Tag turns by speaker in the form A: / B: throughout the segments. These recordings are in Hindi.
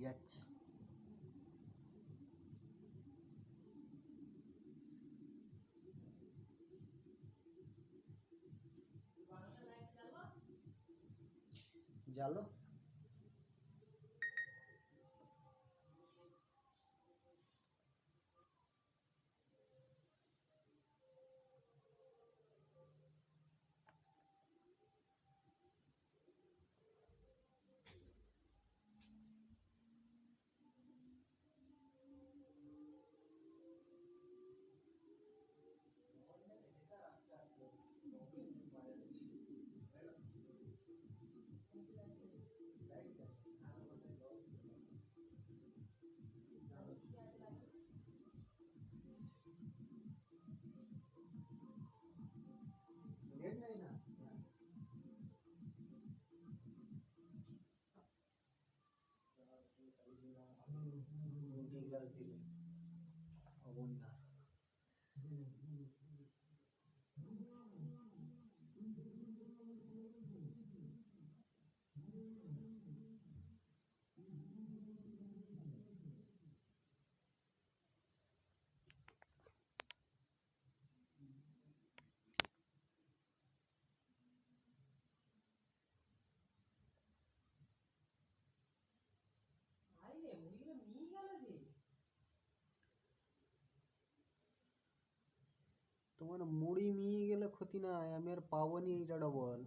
A: যাচ্ছে। জালো তোমার মুড়ি মিয়ে গেলে ক্ষতি নাই, আমি আর পাবো নি এইটা ডবল।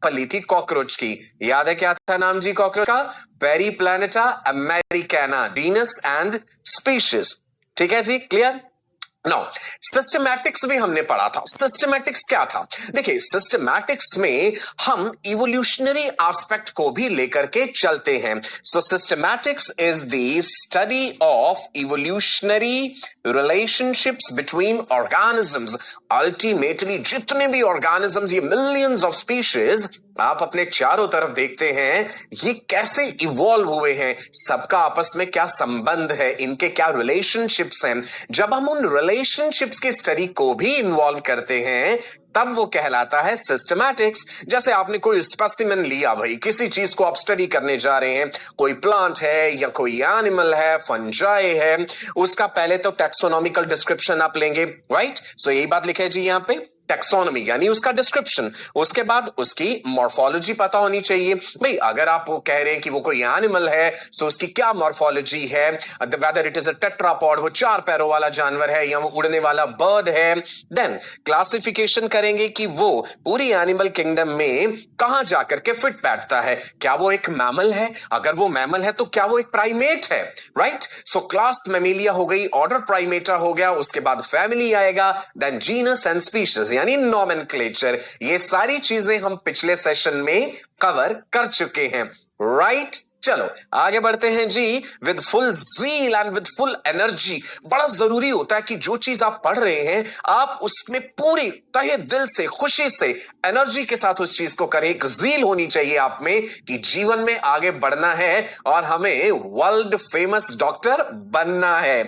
B: पली थी कॉकरोच की, याद है क्या था नाम जी कॉकरोच का? Periplaneta Americana, genus and species. ठीक है जी, क्लियर? नाउ सिस्टमैटिक्स भी हमने पढ़ा था। सिस्टमैटिक्स क्या था? देखिए, सिस्टमैटिक्स में हम इवोल्यूशनरी एस्पेक्ट को भी लेकर के चलते हैं। So systematics is the study of evolutionary relationships between organisms. Ultimately जितने भी ऑर्गेनिजम्स, ये मिलियंस ऑफ स्पीशीज आप अपने चारों तरफ देखते हैं, ये कैसे इवॉल्व हुए हैं, सबका आपस में क्या संबंध है, इनके क्या रिलेशनशिप्स हैं। जब हम उन रिलेशनशिप्स की स्टडी को भी इन्वॉल्व करते हैं, तब वो कहलाता है सिस्टमैटिक्स। जैसे आपने कोई स्पेसिमेन लिया, भाई किसी चीज को आप स्टडी करने जा रहे हैं, कोई प्लांट है या कोई एनिमल है, फंजाई है, उसका पहले तो टैक्सोनॉमिकल डिस्क्रिप्शन आप लेंगे, राइट? सो यही बात लिखे जी यहां पे, टैक्सोनॉमी यानी उसका डिस्क्रिप्शन। उसके बाद उसकी मॉर्फोलॉजी पता होनी चाहिए। भाई अगर आप वो कह रहे हैं कि वो कोई एनिमल है, सो उसकी क्या मॉर्फोलॉजी है, whether it is a tetrapod, वो 4 पैरों वाला जानवर है या वो उड़ने वाला बर्ड है। देन क्लासिफिकेशन करेंगे कि वो पूरी एनिमल किंगडम में कहां जाकर के फिट बैठता है। क्या वो एक मैमल है? अगर वो मैमल है तो क्या वो एक प्राइमेट है? राइट? सो क्लास मैमेलिया हो गई, ऑर्डर प्राइमेटा हो गया, उसके बाद फैमिली आएगा, देन जीनस एंड स्पीशीज यानी नॉमेनक्लेचर। ये सारी चीजें हम पिछले सेशन में कवर कर चुके हैं, राइट? चलो आगे बढ़ते हैं जी, with full zeal and with full energy. बड़ा जरूरी होता है कि जो चीज आप पढ़ रहे हैं, आप उसमें पूरी तहे दिल से, खुशी से, एनर्जी के साथ उस चीज को करें। एक ज़ील होनी चाहिए आप में कि जीवन में आगे बढ़ना है और हमें वर्ल्ड फेमस डॉक्टर बनना है।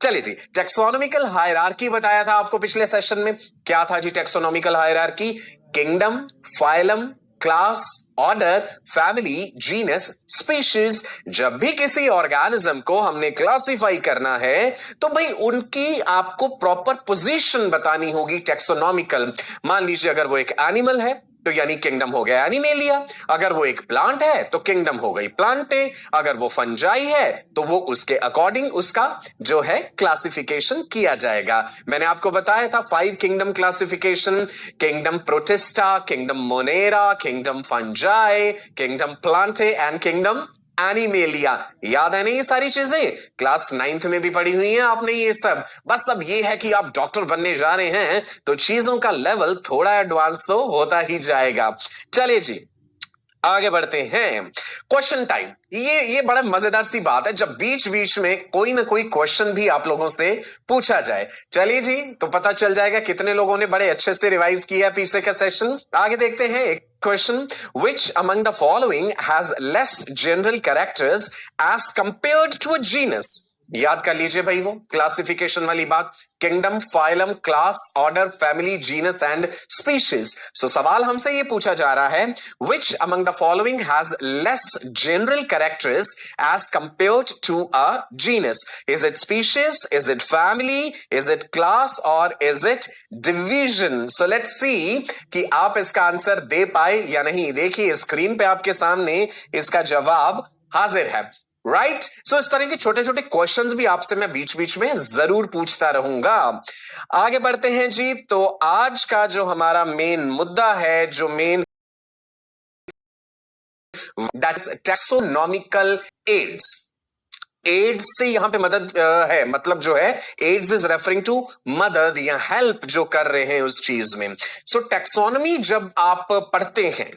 B: चलिए जी, टेक्सोनॉमिकल हायरार्की बताया था आपको पिछले सेशन में। क्या था जी taxonomical hierarchy? Kingdom, phylum, class, order, family, genus, species. जब भी किसी ऑर्गेनिज्म को हमने क्लासिफाई करना है, तो भाई उनकी आपको प्रॉपर पोजीशन बतानी होगी टेक्सोनॉमिकल। मान लीजिए अगर वो एक एनिमल है तो यानी किंगडम हो गया एनिमेलिया, अगर वो एक प्लांट है तो किंगडम हो गई प्लांटे, अगर वो फंजाई है तो वो उसके अकॉर्डिंग उसका जो है क्लासिफिकेशन किया जाएगा। मैंने आपको बताया था 5 kingdom classification: kingdom protista, kingdom Monera, kingdom fungi, kingdom Plantae and kingdom animalia. याद है ना ये सारी चीजें? क्लास 9th में भी पढ़ी हुई हैं आपने ये सब। बस अब ये है कि आप डॉक्टर बनने जा रहे हैं तो चीजों का लेवल थोड़ा एडवांस तो होता ही जाएगा। चलिए जी, आगे बढ़ते हैं, क्वेश्चन टाइम। ये बड़ा मजेदार सी बात है जब बीच बीच में कोई ना कोई क्वेश्चन भी आप लोगों से पूछा जाए। चलिए जी, तो पता चल जाएगा कितने लोगों ने बड़े अच्छे से रिवाइज किया पीछे का सेशन। आगे देखते हैं एक question, which among the following has less general characters as compared to a genus. याद कर लीजिए भाई वो क्लासिफिकेशन वाली बात, kingdom, phylum, class, order, family, genus and species. So सवाल हमसे ये पूछा जा रहा है, which among the following has less general characters as compared to a genus. Is it species, is it family, is it class और is it division. So let's see कि आप इसका आंसर दे पाए या नहीं। देखिए स्क्रीन पे आपके सामने इसका जवाब हाजिर है। राइट सो इस तरह के छोटे छोटे क्वेश्चंस भी आपसे मैं बीच बीच में जरूर पूछता रहूंगा। आगे बढ़ते हैं जी, तो आज का जो हमारा मेन मुद्दा है, जो main that's taxonomical aids. Aids से यहां पे मदद है, मतलब जो है एड्स इज रेफरिंग टू मदद या हेल्प जो कर रहे हैं उस चीज में। सो टैक्सोनॉमी जब आप पढ़ते हैं,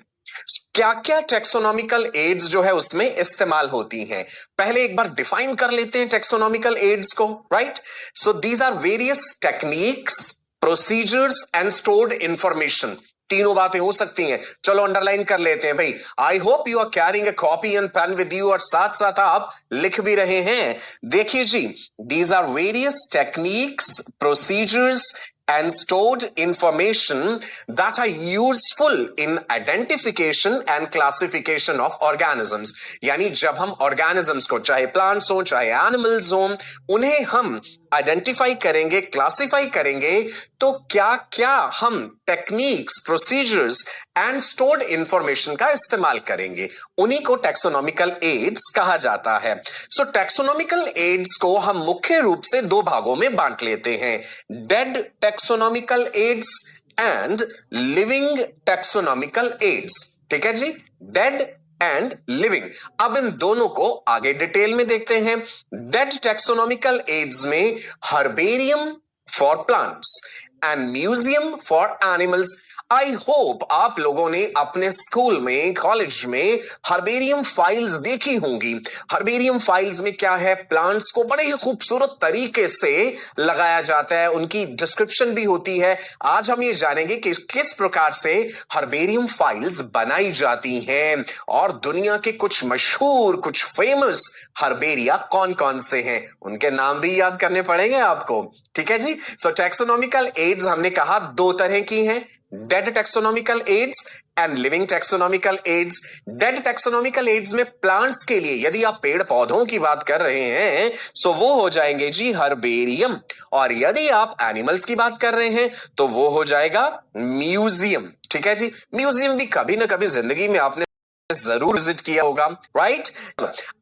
B: क्या क्या टैक्सोनॉमिकल एड्स जो है उसमें इस्तेमाल होती हैं, पहले एक बार डिफाइन कर लेते हैं टैक्सोनॉमिकल एड्स को। Right so these are various techniques, procedures and stored information. तीनों बातें हो सकती हैं, चलो अंडरलाइन कर लेते हैं भाई। I hope you are carrying a copy and pen with you, और साथ साथ आप लिख भी रहे हैं। देखिए जी, these are various techniques, procedures and stored information that are useful in identification and classification of organisms। यानी जब हम organisms को, चाहे plants हो चाहे animals हो, उन्हें हम आइडेंटिफाई करेंगे, क्लासिफाई करेंगे, तो क्या क्या हम techniques, procedures and stored information का इस्तेमाल करेंगे, उन्हीं को टैक्सोनॉमिकल एड्स कहा जाता है। सो टैक्सोनॉमिकल एड्स को हम मुख्य रूप से दो भागों में बांट लेते हैं, dead taxonomical ads and living taxonomical aids. ठीक है जी, डेड एंड लिविंग। अब इन दोनों को आगे डिटेल में देखते हैं। डेड टैक्सोनॉमिकल एड्स में herbarium for plants and museum for animals. I hope आप लोगों ने अपने स्कूल में, कॉलेज में हर्बेरियम फाइल्स देखी होंगी। हर्बेरियम फाइल्स में क्या है, प्लांट्स को बड़े ही खूबसूरत तरीके से लगाया जाता है, उनकी डिस्क्रिप्शन भी होती है। आज हम ये जानेंगे कि किस प्रकार से हर्बेरियम फाइल्स बनाई जाती हैं और दुनिया के कुछ मशहूर, कुछ फेमस हर्बेरिया कौन कौन से हैं, उनके नाम भी याद करने पड़ेंगे आपको। ठीक है जी। सो टैक्सोनॉमिकल एड्स हमने कहा दो तरह की हैं, dead taxonomical ads and living taxonomical aids. Dead taxonomical aids में प्लांट्स के लिए, यदि आप पेड़ पौधों की बात कर रहे हैं, सो वो हो जाएंगे जी हर्बेरियम, और यदि आप एनिमल्स की बात कर रहे हैं तो वो हो जाएगा म्यूजियम। ठीक है जी, म्यूजियम भी कभी ना कभी जिंदगी में आपने जरूर विजिट किया होगा। राइट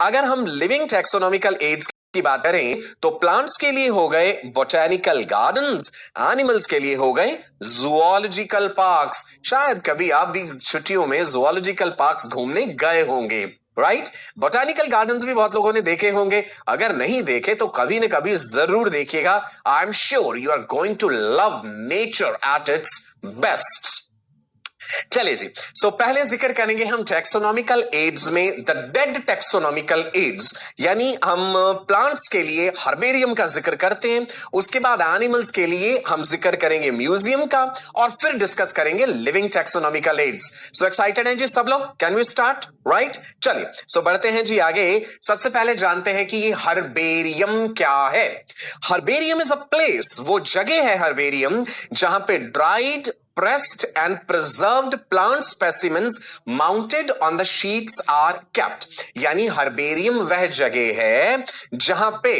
B: अगर हम लिविंग टैक्सोनॉमिकल एड्स की बात करें तो प्लांट्स के लिए हो गए बोटैनिकल गार्डन्स, एनिमल्स के लिए हो गए जूलॉजिकल पार्क्स। शायद कभी आप भी छुट्टियों में जूलॉजिकल पार्क्स घूमने गए होंगे। राइट बोटैनिकल गार्डन्स भी बहुत लोगों ने देखे होंगे, अगर नहीं देखे तो कभी न कभी जरूर देखिएगा। I am sure you are going to love nature at its best. चलिए जी, सो पहले जिक्र करेंगे हम टैक्सोनॉमिकल एड्स में द डेड टैक्सोनॉमिकल एड्स, यानी हम प्लांट्स के लिए हर्बेरियम का जिक्र करते हैं, उसके बाद एनिमल्स के लिए हम जिक्र करेंगे म्यूजियम का, और फिर डिस्कस करेंगे living taxonomical aids. So excited हैं जी सब लोग? Can we start? राइट चलिए, सो बढ़ते हैं जी आगे। सबसे पहले जानते हैं कि ये हर्बेरियम क्या है। हर्बेरियम इज अ प्लेस, वो जगह है हर्बेरियम जहां पे dried, pressed and preserved plant specimens mounted on the sheets are kept। यानी हर्बेरियम वह जगह है जहां पे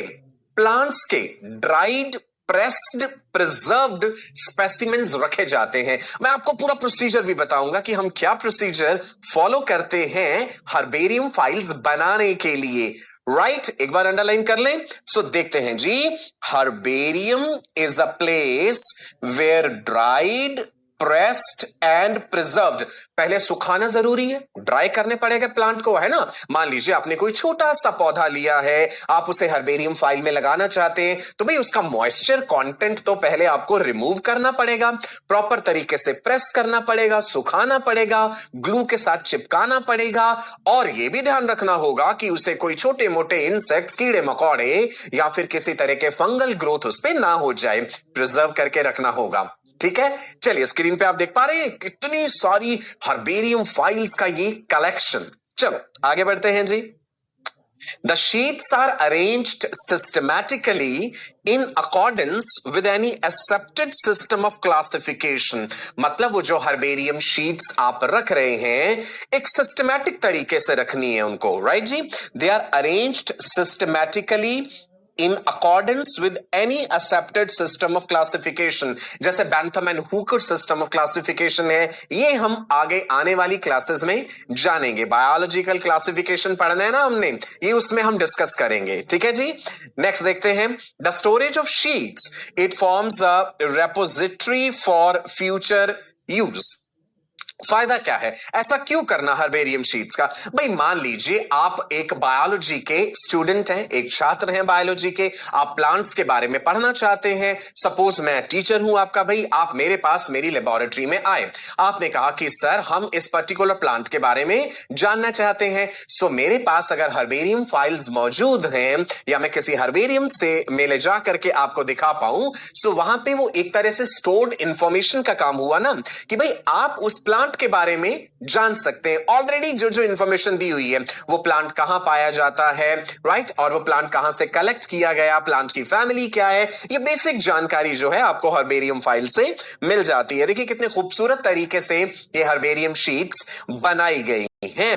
B: प्लांट्स के ड्राइड, प्रेस्ड, प्रिजर्व्ड स्पेसिमेंस रखे जाते हैं। मैं आपको पूरा प्रोसीजर भी बताऊंगा कि हम क्या प्रोसीजर फॉलो करते हैं हर्बेरियम फाइल्स बनाने के लिए। राइट एक बार अंडरलाइन कर लें। सो देखते हैं जी, herbarium is a place where dried, pressed and preserved. पहले सुखाना जरूरी है, ड्राई करने पड़ेगा प्लांट को, है ना। मान लीजिए आपने कोई छोटा सा पौधा लिया है, आप उसे हर्बेरियम फाइल में लगाना चाहते हैं, तो भाई उसका मॉइस्चर कंटेंट तो पहले आपको रिमूव करना पड़ेगा, प्रॉपर तरीके से प्रेस करना पड़ेगा, सुखाना पड़ेगा, ग्लू के साथ चिपकाना पड़ेगा, और यह भी ध्यान रखना होगा कि उसे कोई छोटे मोटे इंसेक्ट्स, कीड़े मकोड़े या फिर किसी तरह के फंगल ग्रोथ उस पर ना हो जाए, प्रिजर्व करके रखना होगा। ठीक है, चलिए स्क्रीन पे आप देख पा रहे हैं कितनी सारी हर्बेरियम फाइल्स का ये कलेक्शन। चलो आगे बढ़ते हैं जी। The sheets are arranged systematically in accordance with any accepted system of classification। मतलब वो जो हर्बेरियम शीट्स आप रख रहे हैं एक सिस्टमैटिक तरीके से रखनी है उनको, राइट जी। They are arranged systematically in accordance with any accepted system of classification। जैसे Bentham and Hooker system of classification है, ये हम आगे आने वाली क्लासेस में जानेंगे। बायोलॉजिकल क्लासिफिकेशन पढ़ना है ना हमने, ये उसमें हम डिस्कस करेंगे। ठीक है जी, नेक्स्ट देखते हैं। The storage of sheets, it forms a repository for future use. फायदा क्या है, ऐसा क्यों करना हर्बेरियम शीट्स का? भाई मान लीजिए आप एक बायोलॉजी के स्टूडेंट हैं, एक छात्र हैं बायोलॉजी के, आप प्लांट्स के बारे में पढ़ना चाहते हैं। सपोज मैं टीचर हूं आपका, भाई आप मेरे पास मेरी लेबोरेटरी में आए, आपने कहा कि सर हम इस पर्टिकुलर प्लांट के बारे में जानना चाहते हैं। सो मेरे पास अगर हर्बेरियम फाइल्स मौजूद हैं या मैं किसी हर्बेरियम से में ले जा करके आपको दिखा पाऊं, सो वहां पे वो एक तरह से स्टोर्ड इंफॉर्मेशन का काम हुआ ना, कि भाई आप उस प्लांट के बारे में जान सकते हैं। ऑलरेडी जो जो इंफॉर्मेशन दी हुई है, वो प्लांट कहां पाया जाता है, राइट, और वो प्लांट कहां से कलेक्ट किया गया, प्लांट की फैमिली क्या है, ये बेसिक जानकारी जो है आपको हर्बेरियम फाइल से मिल जाती है। देखिए कितने खूबसूरत तरीके से ये हर्बेरियम शीट्स बनाई गई हैं।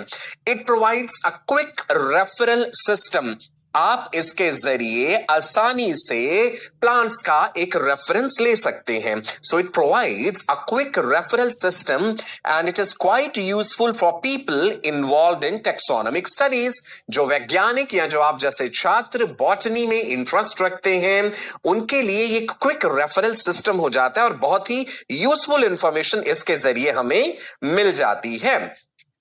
B: It provides a quick referral system. आप इसके जरिए आसानी से प्लांट्स का एक रेफरेंस ले सकते हैं। So it provides a quick referral system and it is quite useful for people involved in taxonomic studies. जो वैज्ञानिक या जो आप जैसे छात्र बॉटनी में इंटरेस्ट रखते हैं, उनके लिए ये क्विक रेफरल सिस्टम हो जाता है और बहुत ही यूजफुल इंफॉर्मेशन इसके जरिए हमें मिल जाती है।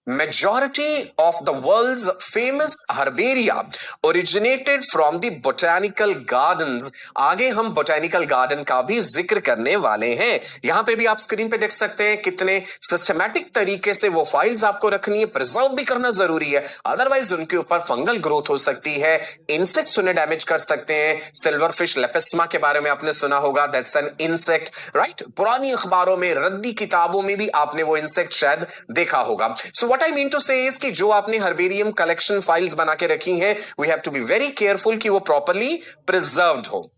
B: Majority of the world's famous herbaria originated from the botanical gardens। आगे हम botanical garden का भी जिक्र करने वाले हैं। यहां पे भी आप स्क्रीन पे देख सकते हैं कितने सिस्टमैटिक तरीके से वो फाइल्स आपको रखनी है, प्रिजर्व भी करना जरूरी है, अदरवाइज उनके ऊपर फंगल ग्रोथ हो सकती है, इंसेक्ट्स उन्हें डैमेज कर सकते हैं। सिल्वर फिश लेपिस्मा के बारे में आपने सुना होगा, दैट्स एन इंसेक्ट, राइट। पुरानी अखबारों में, रद्दी किताबों में भी आपने वो इंसेक्ट शायद देखा होगा। So what I mean to say is कि जो आपने हर्बेरियम कलेक्शन फाइल्स बना के रखी हैं, we have to be very careful कि वो प्रॉपर्ली प्रिजर्व्ड हो।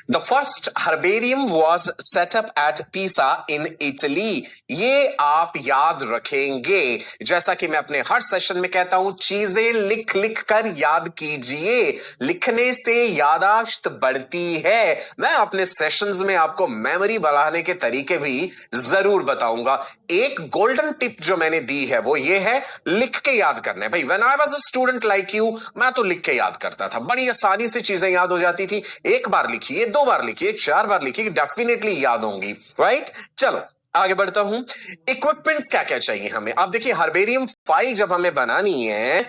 B: The first herbarium was set up at Pisa in Italy। ये आप याद रखेंगे, जैसा कि मैं अपने हर सेशन में कहता हूं, चीजें लिख लिख कर याद कीजिए, लिखने से यादाश्त बढ़ती है। मैं अपने सेशंस में आपको मेमोरी बढ़ाने के तरीके भी जरूर बताऊंगा। एक गोल्डन टिप जो मैंने दी है वो ये है, लिख के याद करना है। भाई when I was a student like you, मैं तो लिख के याद करता था, बड़ी आसानी से चीजें याद हो जाती थी। एक बार लिखिए, दो बार लिखिए, चार बार लिखिए, डेफिनेटली याद होंगी, राइट। चलो आगे बढ़ता हूं। इक्विपमेंट्स क्या क्या चाहिए हमें? अब देखिए हर्बेरियम फाइल जब हमें बनानी है,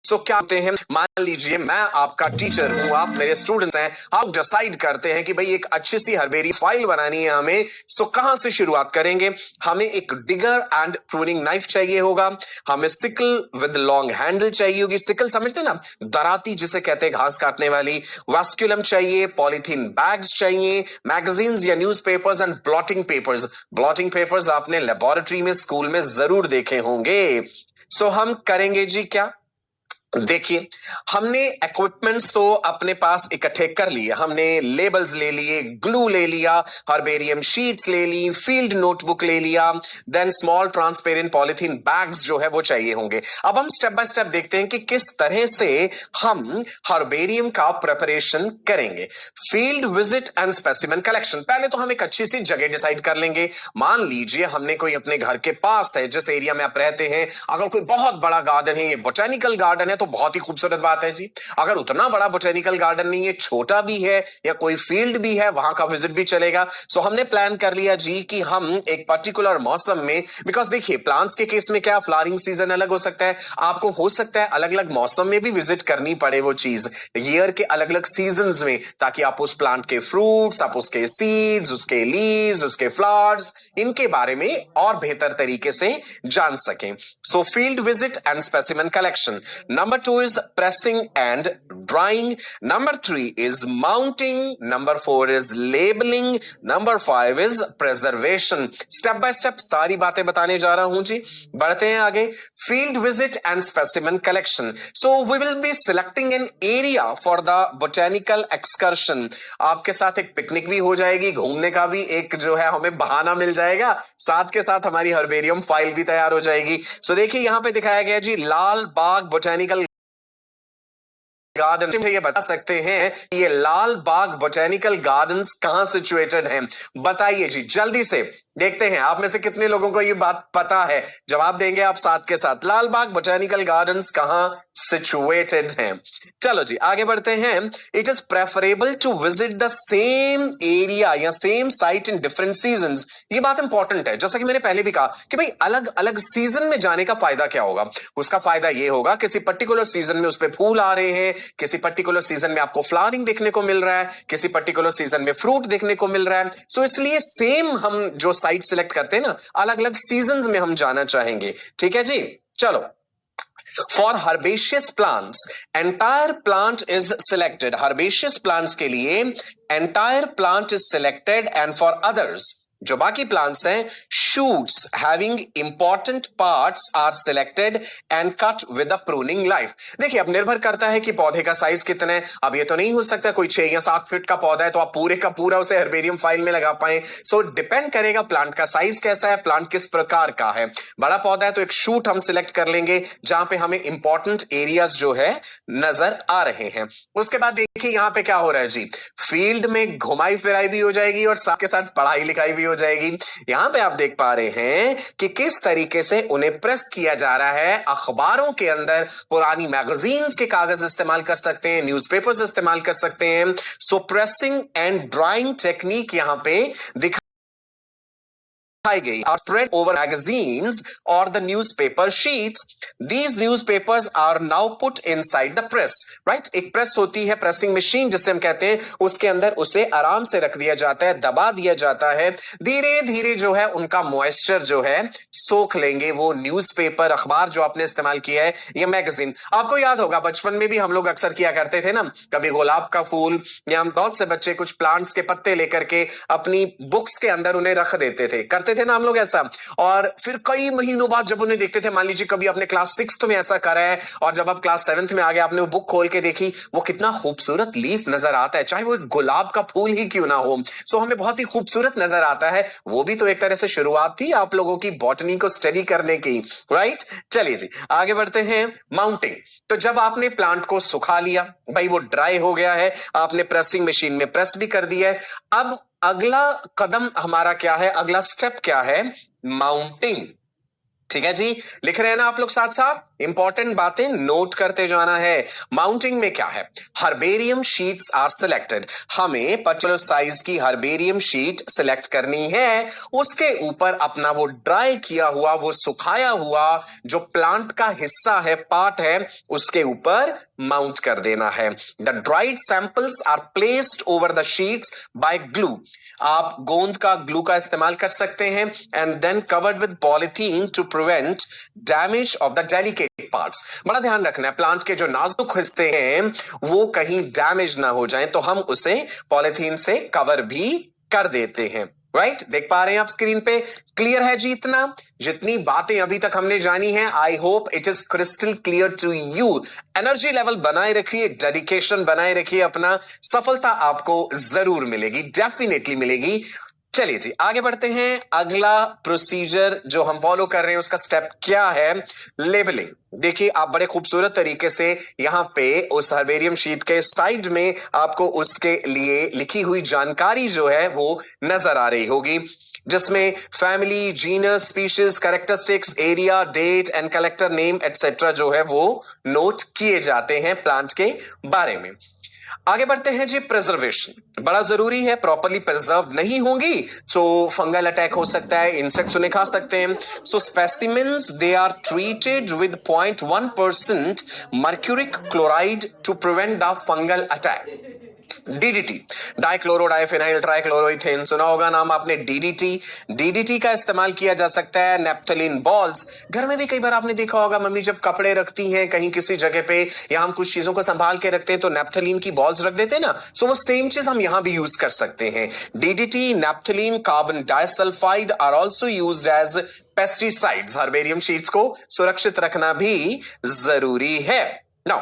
B: सो क्या होते हैं, मान लीजिए मैं आपका टीचर हूं, आप मेरे स्टूडेंट्स हैं, आप डिसाइड करते हैं कि भाई एक अच्छी सी हर्बेरियम फाइल बनानी है हमें। सो कहां से शुरुआत करेंगे? हमें एक डिगर एंड प्रूनिंग नाइफ चाहिए होगा, हमें सिकल विद लॉन्ग हैंडल चाहिए होगी। सिकल समझते ना, दराती जिसे कहते हैं, घास काटने वाली। वास्कुलम चाहिए, पॉलीथीन बैग्स चाहिए, मैगजीन्स या newspapers and blotting papers. Blotting papers आपने लेबोरेटरी में, स्कूल में जरूर देखे होंगे। सो हम करेंगे जी क्या, देखिए हमने इक्विपमेंट्स तो अपने पास इकट्ठे कर लिए, हमने लेबल्स ले लिए, ग्लू ले लिया, हर्बेरियम शीट्स ले ली, फील्ड नोटबुक ले लिया, then small transparent polythene bags जो है वो चाहिए होंगे। अब हम स्टेप बाय स्टेप देखते हैं कि किस तरह से हम हर्बेरियम का प्रिपरेशन करेंगे। Field visit and specimen collection. पहले तो हम एक अच्छी सी जगह डिसाइड कर लेंगे। मान लीजिए हमने कोई अपने घर के पास है, जिस एरिया में आप रहते हैं, अगर कोई बहुत बड़ा गार्डन है, ये बोटेनिकल गार्डन है, तो बहुत ही खूबसूरत बात है जी। अगर उतना बड़ा बोटेनिकल गार्डन नहीं है, छोटा भी है या कोई फील्ड भी है, वहां का विजिट भी चलेगा। सो हमने प्लान कर लिया जी कि हम एक पर्टिकुलर मौसम में, बिकॉज देखिए प्लांट्स के केस में क्या, फ्लावरिंग सीजन अलग हो सकता है, आपको हो सकता है अलग अलग मौसम में भी विजिट करनी पड़े वो चीज, ईयर के अलग अलग सीजन्स में, ताकि आप उस प्लांट के फ्रूट्स, आप उसके सीड्स, उसके लीव्स, उसके फ्लावर्स, इनके बारे में और बेहतर तरीके से जान सकें। सो field visit and specimen collection. Number 2 is pressing and drawing. Number 3 is mounting. Number 4 is labelling. Number 5 is preservation. Step by step सारी बातें बताने जा रहा हूं जी। बढ़ते हैं आगे। Field visit and specimen collection. So we will be selecting an area for the botanical excursion. आपके साथ एक पिकनिक भी हो जाएगी, घूमने का भी एक जो है हमें बहाना मिल जाएगा, साथ के साथ हमारी हर्बेरियम फाइल भी तैयार हो जाएगी। सो देखिए यहां पे दिखाया गया जी लाल बाग बोटेनिकल गार्डन। ये बता सकते हैं कि ये लाल बाग बोटेनिकल गार्डन्स कहां सिचुएटेड हैं? बताइए जी जल्दी से, देखते हैं आप में से कितने लोगों को ये बात पता है। जवाब देंगे आप साथ के साथ। लाल बाग बोटेनिकल गार्डन्स कहां सिचुएटेड हैं? चलो जी आगे बढ़ते हैं। It is preferable to visit the same area या same site in different seasons. ये बात इंपॉर्टेंट है, जैसा कि मैंने पहले भी कहा कि भाई अलग अलग सीजन में जाने का फायदा क्या होगा? उसका फायदा ये होगा किसी पर्टिकुलर सीजन में उस पे फूल आ रहे हैं, किसी पर्टिकुलर सीजन में आपको फ्लावरिंग देखने को मिल रहा है, किसी पर्टिकुलर सीजन में फ्रूट देखने को मिल रहा है। सो इसलिए सेम हम जो साइट सिलेक्ट करते हैं ना, अलग अलग सीजन्स में हम जाना चाहेंगे। ठीक है जी, चलो। For herbaceous plants, entire plant is selected. Herbaceous plants के लिए entire plant is selected, and for others, जो बाकी प्लांट्स हैं, shoots having important parts are selected and cut with a pruning knife. देखिए अब निर्भर करता है कि पौधे का साइज कितना है। अब ये तो नहीं हो सकता कोई 6 या 7 फीट का पौधा है तो आप पूरे का पूरा उसे हर्बेरियम फाइल में लगा पाए। सो डिपेंड करेगा प्लांट का साइज कैसा है, प्लांट किस प्रकार का है। बड़ा पौधा है तो एक शूट हम सिलेक्ट कर लेंगे जहां पे हमें इंपॉर्टेंट एरियाज जो है नजर आ रहे हैं। उसके बाद देखिए यहां पे क्या हो रहा है जी, फील्ड में घुमाई फिराई भी हो जाएगी और साथ के साथ पढ़ाई लिखाई भी हो जाएगी। यहां पे आप देख पा रहे हैं कि किस तरीके से उन्हें प्रेस किया जा रहा है। अखबारों के अंदर पुरानी मैगजीन्स के कागज इस्तेमाल कर सकते हैं, न्यूज़पेपर्स इस्तेमाल कर सकते हैं। सो प्रेसिंग एंड ड्राइंग टेक्निक यहां पे दिखाई गई are spread over magazines or the newspaper sheets. These newspapers are now put inside the press, right? एक प्रेस होती है, प्रेसिंग मशीन जिसे हम कहते हैं, उसके अंदर उसे आराम से रख दिया जाता है, दबा दिया जाता है। धीरे धीरे जो है उनका मॉइस्चर जो है सोख लेंगे वो न्यूज़पेपर, अखबार जो आपने इस्तेमाल किया है, ये मैगजीन। आपको याद होगा बचपन में भी हम लोग अक्सर किया करते थे ना, कभी गुलाब का फूल या हम बहुत से बच्चे कुछ प्लांट्स के पत्ते लेकर के अपनी बुक्स के अंदर उन्हें रख देते थे, करते थे ना हम लोग ऐसा। और फिर कई महीनों बाद जब उन्हें देखते थे, मान लीजिए कभी आपने क्लास 6th में ऐसा करा है और जब आप क्लास 7th में आ गए, आपने वो बुक खोल के देखी, वो कितना खूबसूरत लीफ नजर आता है, चाहे वो एक गुलाब का फूल ही क्यों ना हो। सो हमें बहुत ही खूबसूरत नजर आता है। वो भी तो एक तरह से शुरुआत थी आप लोगों की बॉटनी को स्टडी करने की, राइट? चलिए जी आगे बढ़ते हैं। माउंटिंग। तो जब आपने प्लांट को सुखा लिया, भाई वो ड्राई हो गया है, आपने प्रेसिंग मशीन में प्रेस भी कर दिया है, अब अगला कदम हमारा क्या है, अगला स्टेप क्या है? माउंटिंग। ठीक है जी, लिख रहे हैं ना आप लोग साथ साथ? इंपॉर्टेंट बातें नोट करते जाना है। माउंटिंग में क्या है? Herbarium sheets are selected. हमें पर्टिकुलर साइज की हर्बेरियम शीट सिलेक्ट करनी है, उसके ऊपर अपना वो ड्राई किया हुआ, वो सुखाया हुआ जो प्लांट का हिस्सा है, पार्ट है, उसके ऊपर माउंट कर देना है। The dried samples are placed over the sheets by glue. आप गोंद का ग्लू का इस्तेमाल कर सकते हैं, and then covered with polythene to prevent damage of the delicate parts. बड़ा ध्यान रखना है, प्लांट के जो नाजुक हिस्से हैं वो कहीं डैमेज ना हो जाएं, तो हम उसे पॉलिथीन से कवर भी कर देते हैं, राइट? देख पा रहे हैं आप स्क्रीन पे? क्लियर है जी? इतना जितनी बातें अभी तक हमने जानी है, I hope it is crystal clear to you. Energy level बनाए रखिए, डेडिकेशन बनाए रखिए अपना, सफलता आपको जरूर मिलेगी, डेफिनेटली मिलेगी। चलिए जी आगे बढ़ते हैं। अगला प्रोसीजर जो हम फॉलो कर रहे हैं उसका स्टेप क्या है? लेबलिंग। देखिए आप बड़े खूबसूरत तरीके से यहां पे उस हर्बेरियम शीट के साइड में आपको उसके लिए लिखी हुई जानकारी जो है वो नजर आ रही होगी, जिसमें family, genus, species, characteristics, area, date and collector name etcetera जो है वो नोट किए जाते हैं प्लांट के बारे में। आगे बढ़ते हैं जी। प्रिजर्वेशन बड़ा जरूरी है, प्रॉपरली प्रिजर्व नहीं होंगी तो फंगल अटैक हो सकता है, इंसेक्ट्स उन्हें खा सकते हैं। So specimens they are treated with 0.1% mercuric chloride to prevent the fungal attack. DDT, dichlorodiphenyl trichloroethane, सुना होगा नाम आपने डीडीटी। डीडीटी का इस्तेमाल किया जा सकता है। नेप्थलीन बॉल्स, घर में भी कई बार आपने देखा होगा मम्मी जब कपड़े रखती हैं कहीं किसी जगह पे या हम कुछ चीजों को संभाल के रखते हैं तो नेप्थलीन की बॉल्स रख देते हैं ना, सो वो सेम चीज हम यहां भी यूज कर सकते हैं। DDT, naphthalene, carbon disulphide are also used as pesticides. Herbarium sheets को सुरक्षित रखना भी जरूरी है। Now,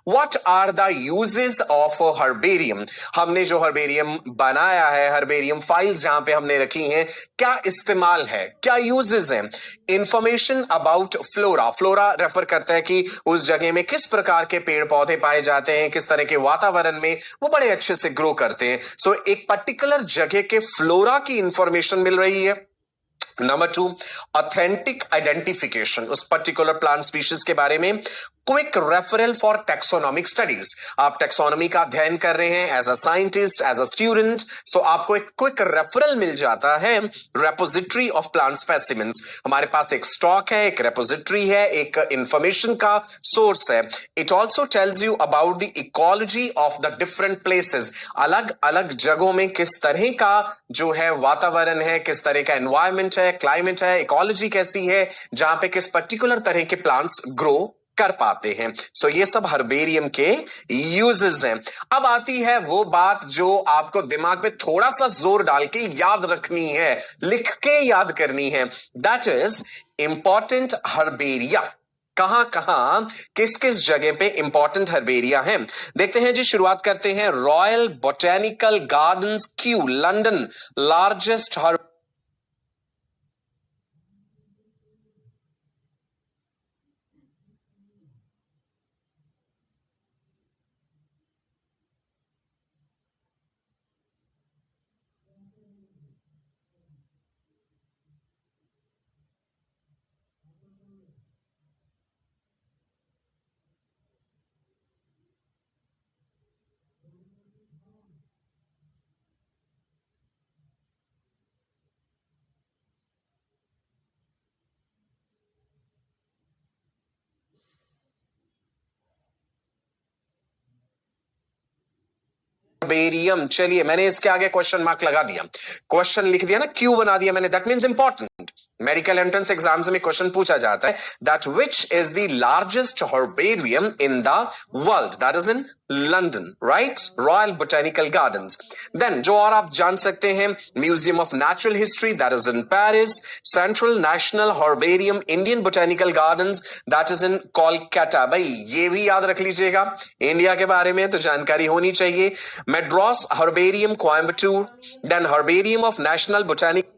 B: what are the uses of herbarium? हमने जो हर्बेरियम बनाया है, हर्बेरियम फाइल्स जहां पे हमने रखी हैं, क्या इस्तेमाल है, क्या यूजेस हैं? Information about flora. Flora refer करता है कि उस जगह में किस प्रकार के पेड़ पौधे पाए जाते हैं, किस तरह के वातावरण में वो बड़े अच्छे से ग्रो करते हैं। सो एक पर्टिकुलर जगह के फ्लोरा की इंफॉर्मेशन मिल रही है। नंबर 2, ऑथेंटिक आइडेंटिफिकेशन, उस पर्टिकुलर प्लांट स्पीशीज के बारे में। Quick referral for taxonomic studies, आप टेक्सोनॉमी का अध्ययन कर रहे हैं as a scientist, as a student, so आपको एक क्विक रेफरल मिल जाता है। रेपोजिटरी ऑफ प्लांट स्पेसिमेंस, हमारे पास एक स्टॉक है, एक रेपोजिटरी है, एक इंफॉर्मेशन का सोर्स है। It also tells you about the ecology of the different places, अलग अलग जगहों में किस तरह का जो है वातावरण है, किस तरह का एनवायरमेंट है, क्लाइमेट है, इकोलॉजी कैसी है, जहां पे किस पर्टिकुलर तरह के प्लांट्स ग्रो कर पाते हैं। सो ये सब हर्बेरियम के यूजेस हैं। अब आती है वो बात जो आपको दिमाग में थोड़ा सा जोर डाल के याद रखनी है, लिख के याद करनी है। That is important herbaria. कहां कहां किस किस जगह पे इंपॉर्टेंट हर्बेरिया हैं, देखते हैं जी। शुरुआत करते हैं। Royal botanical gardens, Q, London, largest herbarium. चलिए मैंने इसके आगे क्वेश्चन मार्क लगा दिया, क्वेश्चन लिख दिया ना, क्यू बना दिया मैंने, that means important. Medical entrance exams में क्वेश्चन पूछा जाता है that which is the largest herbarium in the world, that is in London, right? Royal botanical gardens. Then जो और आप जान सकते हैं, museum of natural history, that is in Paris. Central national herbarium, Indian botanical gardens, that is in Kolkata. भाई ये भी याद रख लीजिएगा, इंडिया के बारे में तो जानकारी होनी चाहिए। Madras herbarium, Coimbatore. Then herbarium of national botanical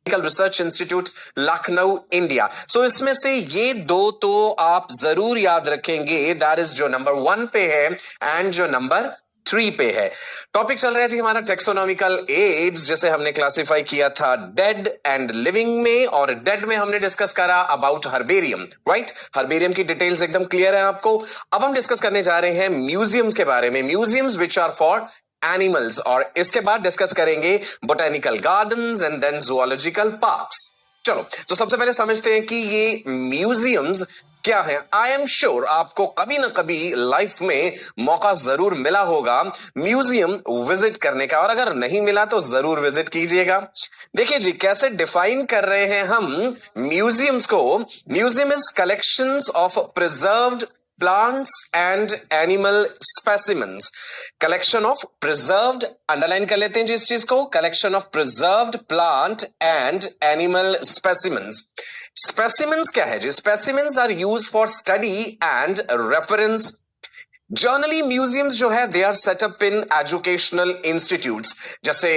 B: research institute, Lucknow, India. So इसमें से ये दो तो आप जरूर याद रखेंगे, दैट इज जो नंबर 1 पे है एंड जो नंबर 3 पे है। टॉपिक चल रहा है जी हमारा टेक्सोनॉमिकल एड्स, जैसे हमने क्लासिफाई किया था डेड एंड लिविंग में, और डेड में हमने डिस्कस करा अबाउट हर्बेरियम, राइट? हर्बेरियम की डिटेल्स एकदम क्लियर है आपको। अब हम डिस्कस करने जा रहे हैं म्यूजियम्स के बारे में, museums which are for animals, और इसके बाद डिस्कस करेंगे botanical gardens and then zoological parks. चलो तो सबसे पहले समझते हैं कि ये म्यूजियम्स क्या है। आई एम श्योर आपको कभी ना कभी लाइफ में मौका जरूर मिला होगा म्यूजियम विजिट करने का, और अगर नहीं मिला तो जरूर विजिट कीजिएगा। देखिए जी कैसे डिफाइन कर रहे हैं हम म्यूजियम्स को। Museum is collections of preserved plants and animal specimens, collection of preserved, underline कर लेते हैं जी इस चीज को, collection of preserved plant and animal specimens. Specimens क्या है जी? Specimens are used for study and reference. Generally museums जो है they are set up in educational institutes, जैसे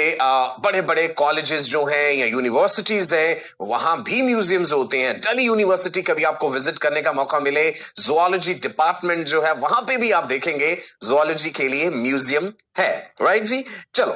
B: बड़े बड़े कॉलेजेस जो हैं या यूनिवर्सिटीज हैं वहां भी म्यूजियम्स होते हैं. दिल्ली यूनिवर्सिटी कभी आपको विजिट करने का मौका मिले, जुओलॉजी डिपार्टमेंट जो है वहां पे भी आप देखेंगे जुओलॉजी के लिए म्यूजियम है. राइट जी, चलो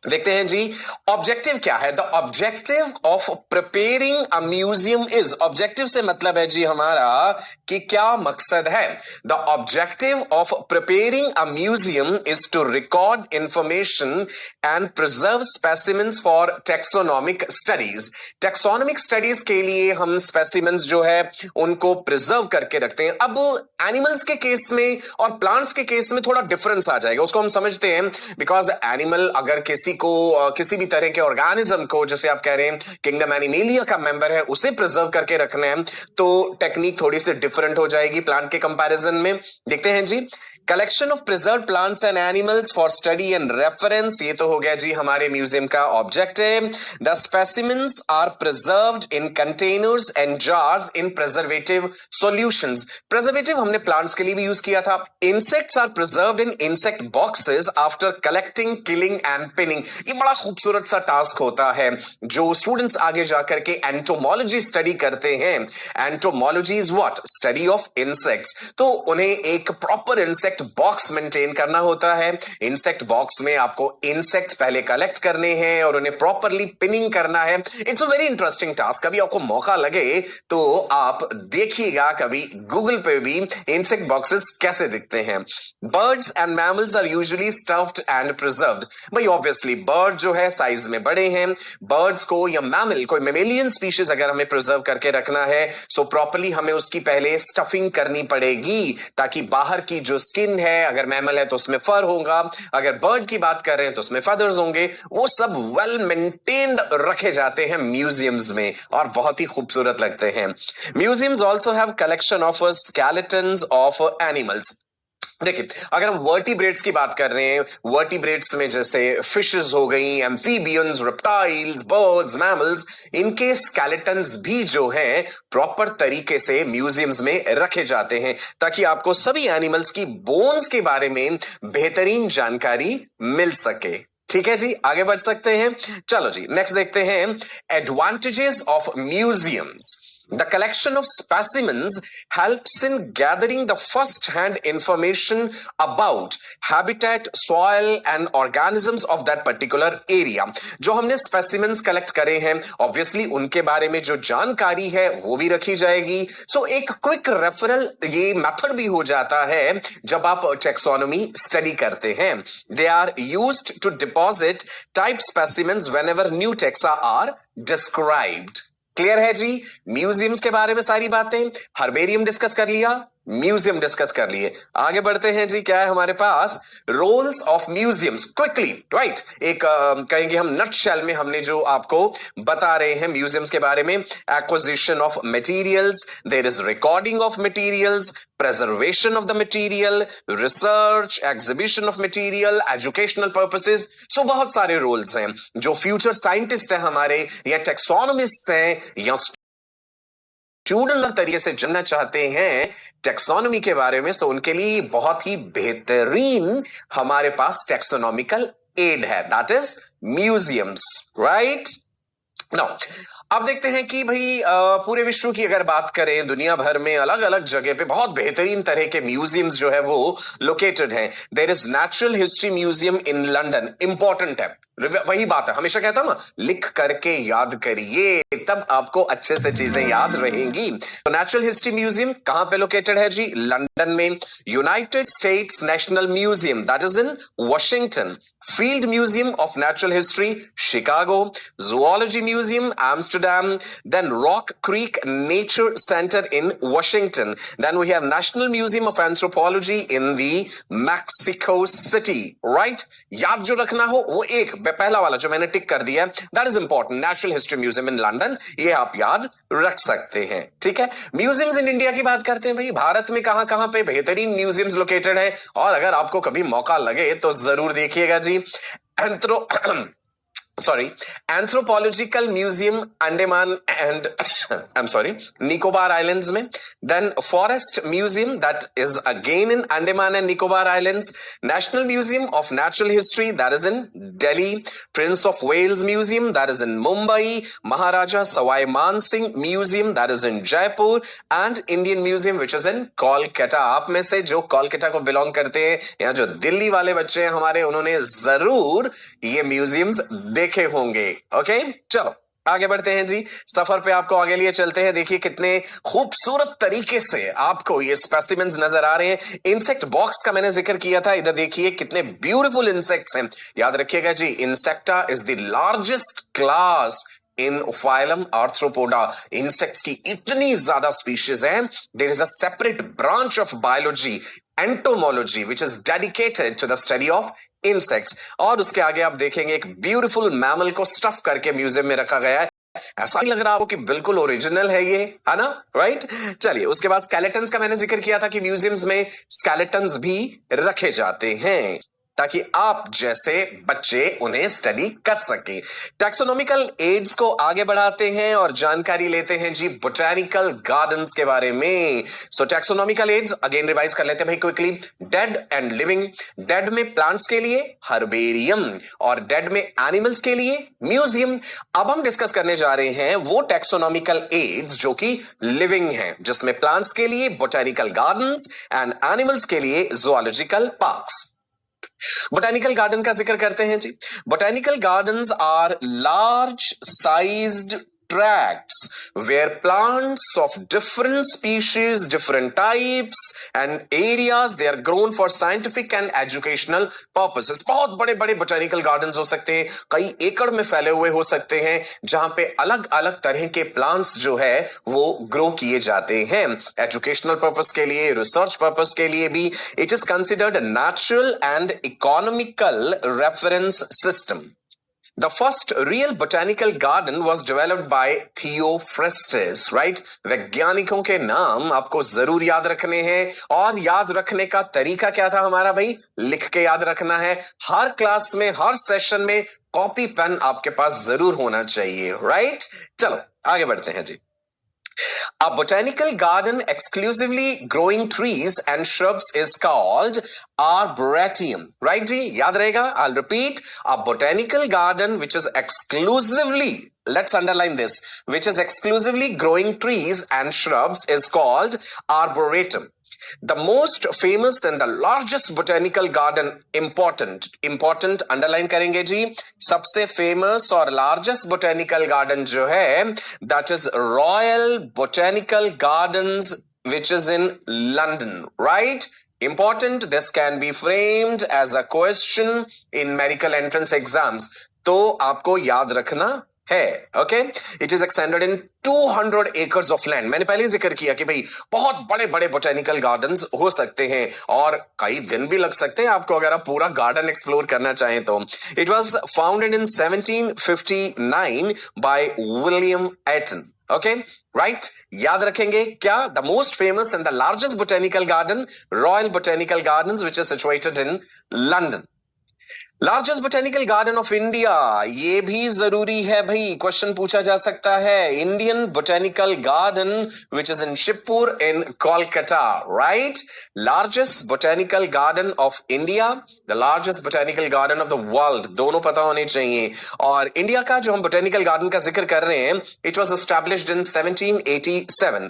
B: देखते हैं जी ऑब्जेक्टिव क्या है. The objective of preparing a museum is, objective से मतलब है जी हमारा कि क्या मकसद है. The objective of preparing a museum is to record information and preserve specimens for taxonomic studies. Taxonomic studies के लिए हम स्पेसिमेंस जो है उनको प्रिजर्व करके रखते हैं. अब एनिमल्स के केस में और प्लांट्स के केस में थोड़ा डिफरेंस आ जाएगा, उसको हम समझते हैं. बिकॉज एनिमल अगर किसी को किसी भी तरह के ऑर्गेनिज्म को, जैसे आप कह रहे हैं किंगडम एनिमेलिया का मेंबर है, उसे प्रिजर्व करके रखना है, तो टेक्निक थोड़ी सी डिफरेंट हो जाएगी प्लांट के कंपैरिजन में. देखते हैं जी, collection of preserve plants and animals for study and reference, ये तो हो गया जी हमारे म्यूजियम का objective. The specimens are preserved in containers and jars in preservative solutions. Preservative हमने प्लांट्स के लिए भी यूज किया था. Insects are preserved in insect boxes after collecting, killing and pinning. ये बड़ा खूबसूरत सा टास्क होता है जो स्टूडेंट्स आगे जाकर के एंटोमोलॉजी स्टडी करते हैं. Entomology is what? Study of insects. तो उन्हें एक प्रॉपर इंसेक्ट बॉक्स मेंटेन करना होता है. इंसेक्ट बॉक्स में आपको इंसेक्ट पहले कलेक्ट करने हैं और उन्हें प्रॉपरली पिनिंग करना है. It's a very interesting task. कभी आपको मौका लगे तो आप देखिएगा कभी गूगल पे भी इंसेक्ट बॉक्सेस कैसे दिखते हैं. Birds and mammals are usually stuffed and preserved. भाई ऑब्वियसली बर्ड जो है साइज में बड़े हैं. बर्ड्स को या मैमल, कोई मेमेलियन स्पीशीज अगर हमें प्रिजर्व करके रखना है सो प्रॉपर्ली हमें उसकी पहले स्टफिंग करनी पड़ेगी, ताकि बाहर की जो स्किन है, अगर मैमल है तो उसमें फर होगा, अगर बर्ड की बात कर रहे हैं तो उसमें फेदर्स होंगे, वो सब वेल मेंटेन्ड रखे जाते हैं म्यूजियम्स में और बहुत ही खूबसूरत लगते हैं. Museums also have collection of skeletons of animals. देखिए अगर हम वर्टिब्रेट्स की बात कर रहे हैं, वर्टिब्रेट्स में जैसे फिशेस हो गई, एम्फीबियंस, रेप्टाइल्स, बर्ड्स, मैमल्स, इनके स्केलेटन्स भी जो हैं प्रॉपर तरीके से म्यूजियम्स में रखे जाते हैं ताकि आपको सभी एनिमल्स की बोन्स के बारे में बेहतरीन जानकारी मिल सके. ठीक है जी, आगे बढ़ सकते हैं. चलो जी नेक्स्ट देखते हैं advantages of museums. The collection of specimens helps in gathering the first-hand information about habitat, soil and organisms of that particular area. जो हमने specimens collect करे हैं, obviously उनके बारे में जो जानकारी है वो भी रखी जाएगी. So एक quick referral ये method भी हो जाता है जब आप taxonomy study करते हैं. They are used to deposit type specimens whenever new taxa are described. Clear है जी. म्यूजियम्स के बारे में सारी बातें, हर्बेरियम डिस्कस कर लिया, म्यूजियम डिस्कस कर लिए. आगे बढ़ते हैं जी, क्या है हमारे पास rolls of museums quickly. Right, एक कहेंगे हम नटशेल में हमने जो आपको बता रहे हैं म्यूजियम्स के बारे में. Acquisition of materials, there is recording of materials, preservation of the material, research, exhibition of material, educational purposes. So बहुत सारे रोल्स हैं. जो फ्यूचर साइंटिस्ट है हमारे या टेक्सोनोमिस्ट हैं या स्टूडेंट तरीके से जानना चाहते हैं टेक्सोनोमी के बारे में, सो उनके लिए बहुत ही बेहतरीन हमारे पास टेक्सोनॉमिकल एड है, that is museums. Right now अब देखते हैं कि भाई पूरे विश्व की अगर बात करें, दुनिया भर में अलग अलग जगह पे बहुत बेहतरीन तरह के म्यूजियम्स जो है वो लोकेटेड हैं. There is natural history museum in London. Important है, वही बात है, हमेशा कहता हूं ना, लिख करके याद करिए तब आपको अच्छे से चीजें याद रहेंगी. तो नेचुरल हिस्ट्री म्यूजियम कहां पे लोकेटेड है जी? लंदन में. United States National Museum that is in Washington. Field Museum of natural History Chicago. Zoology museum Amsterdam Amsterdam, then Rock Creek Nature Center in Washington. Then we have National Museum of Anthropology in the Mexico City, right? याद जो रखना हो वो एक पहला वाला जो मैंने टिक कर दिया, that is important. Natural History Museum in London, ये आप याद रख सकते हैं, ठीक है? म्यूजियम्स इन इंडिया की बात करते हैं भाई, भारत में कहां कहां पे बेहतरीन म्यूजियम्स लोकेटेड है, और अगर आपको कभी मौका लगे तो जरूर देखिएगा जी. Anthropological Museum, Andaman and Nicobar Islands में. Then Forest Museum, that is again in Andaman and Nicobar Islands. National Museum of Natural History, that is in Delhi. Prince of Wales Museum, that is in Mumbai. Maharaja Sawai Man Singh Museum, that is in Jaipur. And Indian Museum, which is in Kolkata. आप में से जो कोलकाता को बिलोंग करते हैं या जो दिल्ली वाले बच्चे हैं हमारे, उन्होंने जरूर ये म्यूजियम्स देखे होंगे. ओके, चलो आगे बढ़ते हैं जी. सफर पे आपको आगे लिए चलते हैं. देखिए कितने खूबसूरत तरीके से आपको ये स्पेसिमेंस नजर आ रहे हैं. इंसेक्ट बॉक्स का मैंने जिक्र किया था, इधर देखिए कितने ब्यूटीफुल इंसेक्ट्स हैं. याद रखिएगा जी, insecta is the largest class in phylum arthropoda. Insects की इतनी ज्यादा स्पीशीज हैं. There is a separate branch of biology, entomology, which is dedicated to the study of insects. और उसके आगे आप देखेंगे एक ब्यूटीफुल मैमल को स्टफ करके म्यूजियम में रखा गया है. ऐसा नहीं लग रहा आपको कि बिल्कुल ओरिजिनल है ये, है ना? राइट. चलिए उसके बाद स्केलेटन्स का मैंने जिक्र किया था कि म्यूजियम्स में स्केलेटन्स भी रखे जाते हैं ताकि आप जैसे बच्चे उन्हें स्टडी कर सकें. टैक्सोनॉमिकल एड्स को आगे बढ़ाते हैं और जानकारी लेते हैं जी बोटैनिकल गार्डन्स के बारे में. सो टैक्सोनॉमिकल एड्स अगेन रिवाइज कर लेते हैं भाई quickly. Dead and living. Dead में प्लांट्स के लिए हर्बेरियम और डेड में एनिमल्स के लिए म्यूजियम. अब हम डिस्कस करने जा रहे हैं वो टैक्सोनॉमिकल एड्स जो कि लिविंग हैं, जिसमें प्लांट्स के लिए बोटैनिकल गार्डन्स एंड एनिमल्स के लिए ज़ूलॉजिकल पार्क्स. बोटैनिकल गार्डन का जिक्र करते हैं जी. Botanical gardens are large sized tracts where plants of different species, different types and areas, they are grown for scientific and educational purposes. बहुत बड़े बड़े botanical gardens हो सकते हैं, कई एकड़ में फैले हुए हो सकते हैं, जहां पे अलग अलग तरह के plants जो है वो grow किए जाते हैं. Educational purpose के लिए, research purpose के लिए भी. It is considered a natural and economical reference system. The first real botanical garden was developed by Theophrastus, right? वैज्ञानिकों के नाम आपको जरूर याद रखने हैं, और याद रखने का तरीका क्या था हमारा भाई? लिख के याद रखना है. हर क्लास में, हर सेशन में कॉपी पेन आपके पास जरूर होना चाहिए, राइट? चलो आगे बढ़ते हैं जी. A botanical garden exclusively growing trees and shrubs is called arboretum. Right जी, याद रहेगा. I'll repeat. A botanical garden which is exclusively, let's underline this, which is exclusively growing trees and shrubs is called arboretum. The most famous and the largest botanical garden, important underline करेंगे जी. सबसे famous और largest botanical garden जो है, that is Royal Botanical Gardens, which is in London, right? Important. This can be framed as a question in medical entrance exams. तो आपको याद रखना है. Okay, it is extended in 200 acres of land. मैंने पहले जिक्र किया कि भाई बहुत बड़े बड़े बोटेनिकल गार्डन्स हो सकते हैं और कई दिन भी लग सकते हैं आपको अगर आप पूरा गार्डन एक्सप्लोर करना चाहें तो. It was founded in 1759 by William Eton. Okay, right. याद रखेंगे क्या? The most famous and the largest botanical garden, royal botanical gardens, which is situated in London. Largest botanical garden of India, ये भी जरूरी है भाई, क्वेश्चन पूछा जा सकता है. Indian botanical garden which is in Shivpur in Kolkata, right? Largest botanical garden of India, the largest botanical garden of the world, दोनों पता होने चाहिए. और इंडिया का जो हम बोटेनिकल गार्डन का जिक्र कर रहे हैं, it was established in 1787.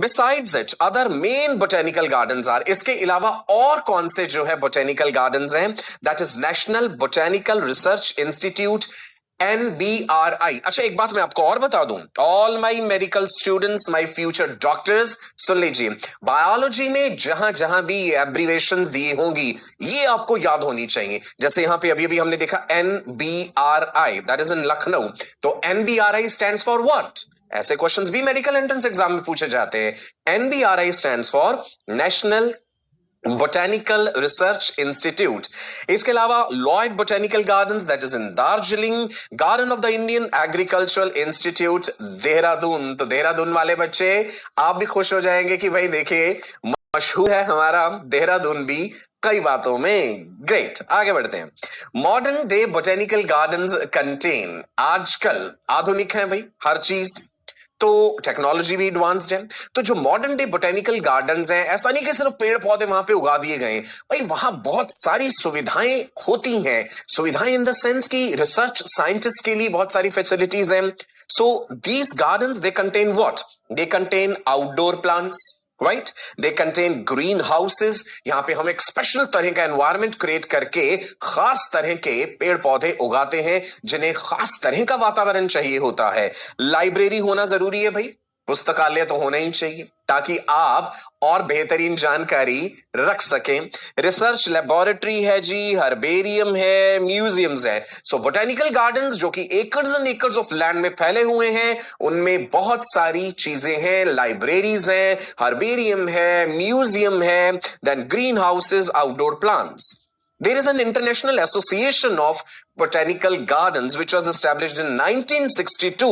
B: Besides it, other main botanical gardens are, इसके अलावा और कौन से जो है botanical gardens हैं? That is National Botanical Research Institute NBRI। अच्छा, एक बात मैं आपको और बता दूं, all my medical students, my future doctors, सुन लीजिए, बायोलॉजी में जहां जहां भी एब्रीवेशंस दी होंगी ये आपको याद होनी चाहिए। जैसे यहां पे अभी अभी हमने देखा NBRI, दैट इज इन लखनऊ, तो NBRI स्टैंड्स फॉर व्हाट? ऐसे क्वेश्चंस भी मेडिकल एंट्रेंस एग्जाम में पूछे जाते हैं। NBRI stands for national botanical research institute. इसके अलावा Lloyd botanical gardens, that is in Darjeeling, garden of the Indian agricultural institute Dehradun. तो देहरादून वाले बच्चे आप भी खुश हो जाएंगे कि भाई देखिए मशहूर है हमारा देहरादून भी कई बातों में। ग्रेट, आगे बढ़ते हैं। Modern day botanical gardens contain, आजकल आधुनिक है भाई हर चीज, तो टेक्नोलॉजी भी एडवांस्ड है। तो जो मॉडर्न डे बोटेनिकल गार्डन्स हैं, ऐसा नहीं कि सिर्फ पेड़ पौधे वहां पे उगा दिए गए, भाई वहां बहुत सारी सुविधाएं होती हैं। सुविधाएं इन द सेंस की रिसर्च साइंटिस्ट के लिए बहुत सारी फैसिलिटीज हैं। So these gardens they contain what? They contain outdoor plants, right, they contain green houses. यहां पे हम एक स्पेशल तरह का एनवायरनमेंट क्रिएट करके खास तरह के पेड़ पौधे उगाते हैं जिन्हें खास तरह का वातावरण चाहिए होता है। लाइब्रेरी होना जरूरी है भाई, पुस्तकालय तो होना ही चाहिए ताकि आप और बेहतरीन जानकारी रख सकें। रिसर्च लेबोरेटरी है जी, हर्बेरियम है, म्यूजियम्स है। सो बोटेनिकल गार्डन्स जो कि acres and acres of land में फैले हुए हैं, उनमें बहुत सारी चीजें हैं, लाइब्रेरीज हैं, हर्बेरियम है, म्यूजियम है, then greenhouses, outdoor plants. There is an international association of botanical gardens which was established in 1962.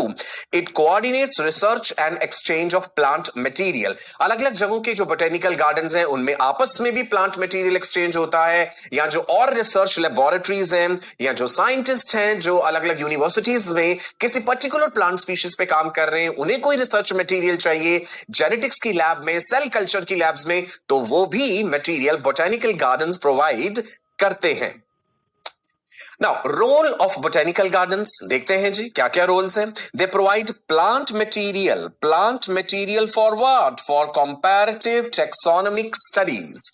B: It coordinates research and exchange of plant material. अलग अलग जगहों के जो botanical gardens हैं उनमें आपस में भी plant material exchange होता है, या जो और research laboratories हैं, या जो scientists हैं जो अलग अलग universities में किसी particular plant species पे काम कर रहे हैं, उन्हें कोई research material चाहिए genetics की lab में, cell culture की labs में, तो वो भी material botanical gardens provide करते हैं। Now role of botanical gardens देखते हैं जी, क्या क्या रोल्स हैं। They provide plant material for what? For comparative taxonomic studies.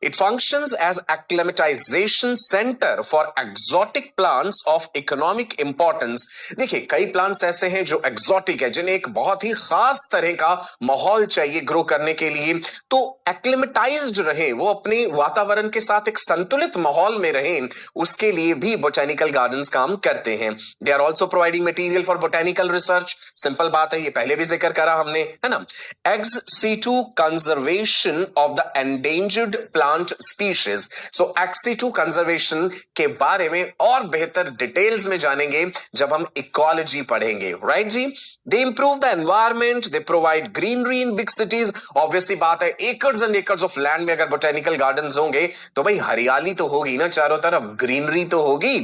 B: It functions as acclimatization center for exotic plants of economic importance। देखिए कई प्लांट्स ऐसे हैं जो एक्सोटिक है, जिन्हें एक बहुत ही खास तरह का माहौल चाहिए ग्रो करने के लिए, तो एक्लिमेटाइज्ड रहे, वो अपने वातावरण के साथ एक संतुलित माहौल में रहें, उसके लिए भी बोटेनिकल गार्डन्स काम करते हैं। They are also providing material for botanical research. Simple बात है, ये पहले भी जिक्र करा हमने, है ना। Ex situ conservation of the endangered plant species. So एक्स2 कंजर्वेशन के बारे में और बेहतर डिटेल्स में जानेंगे जब हम इकोलॉजी पढ़ेंगे, राइट जी। They improve the environment, they provide greenery in big cities. Obviously बात है, acres and acres of land में अगर बोटेनिकल गार्डन्स होंगे तो भाई हरियाली तो होगी ना, चारों तरफ ग्रीनरी तो होगी।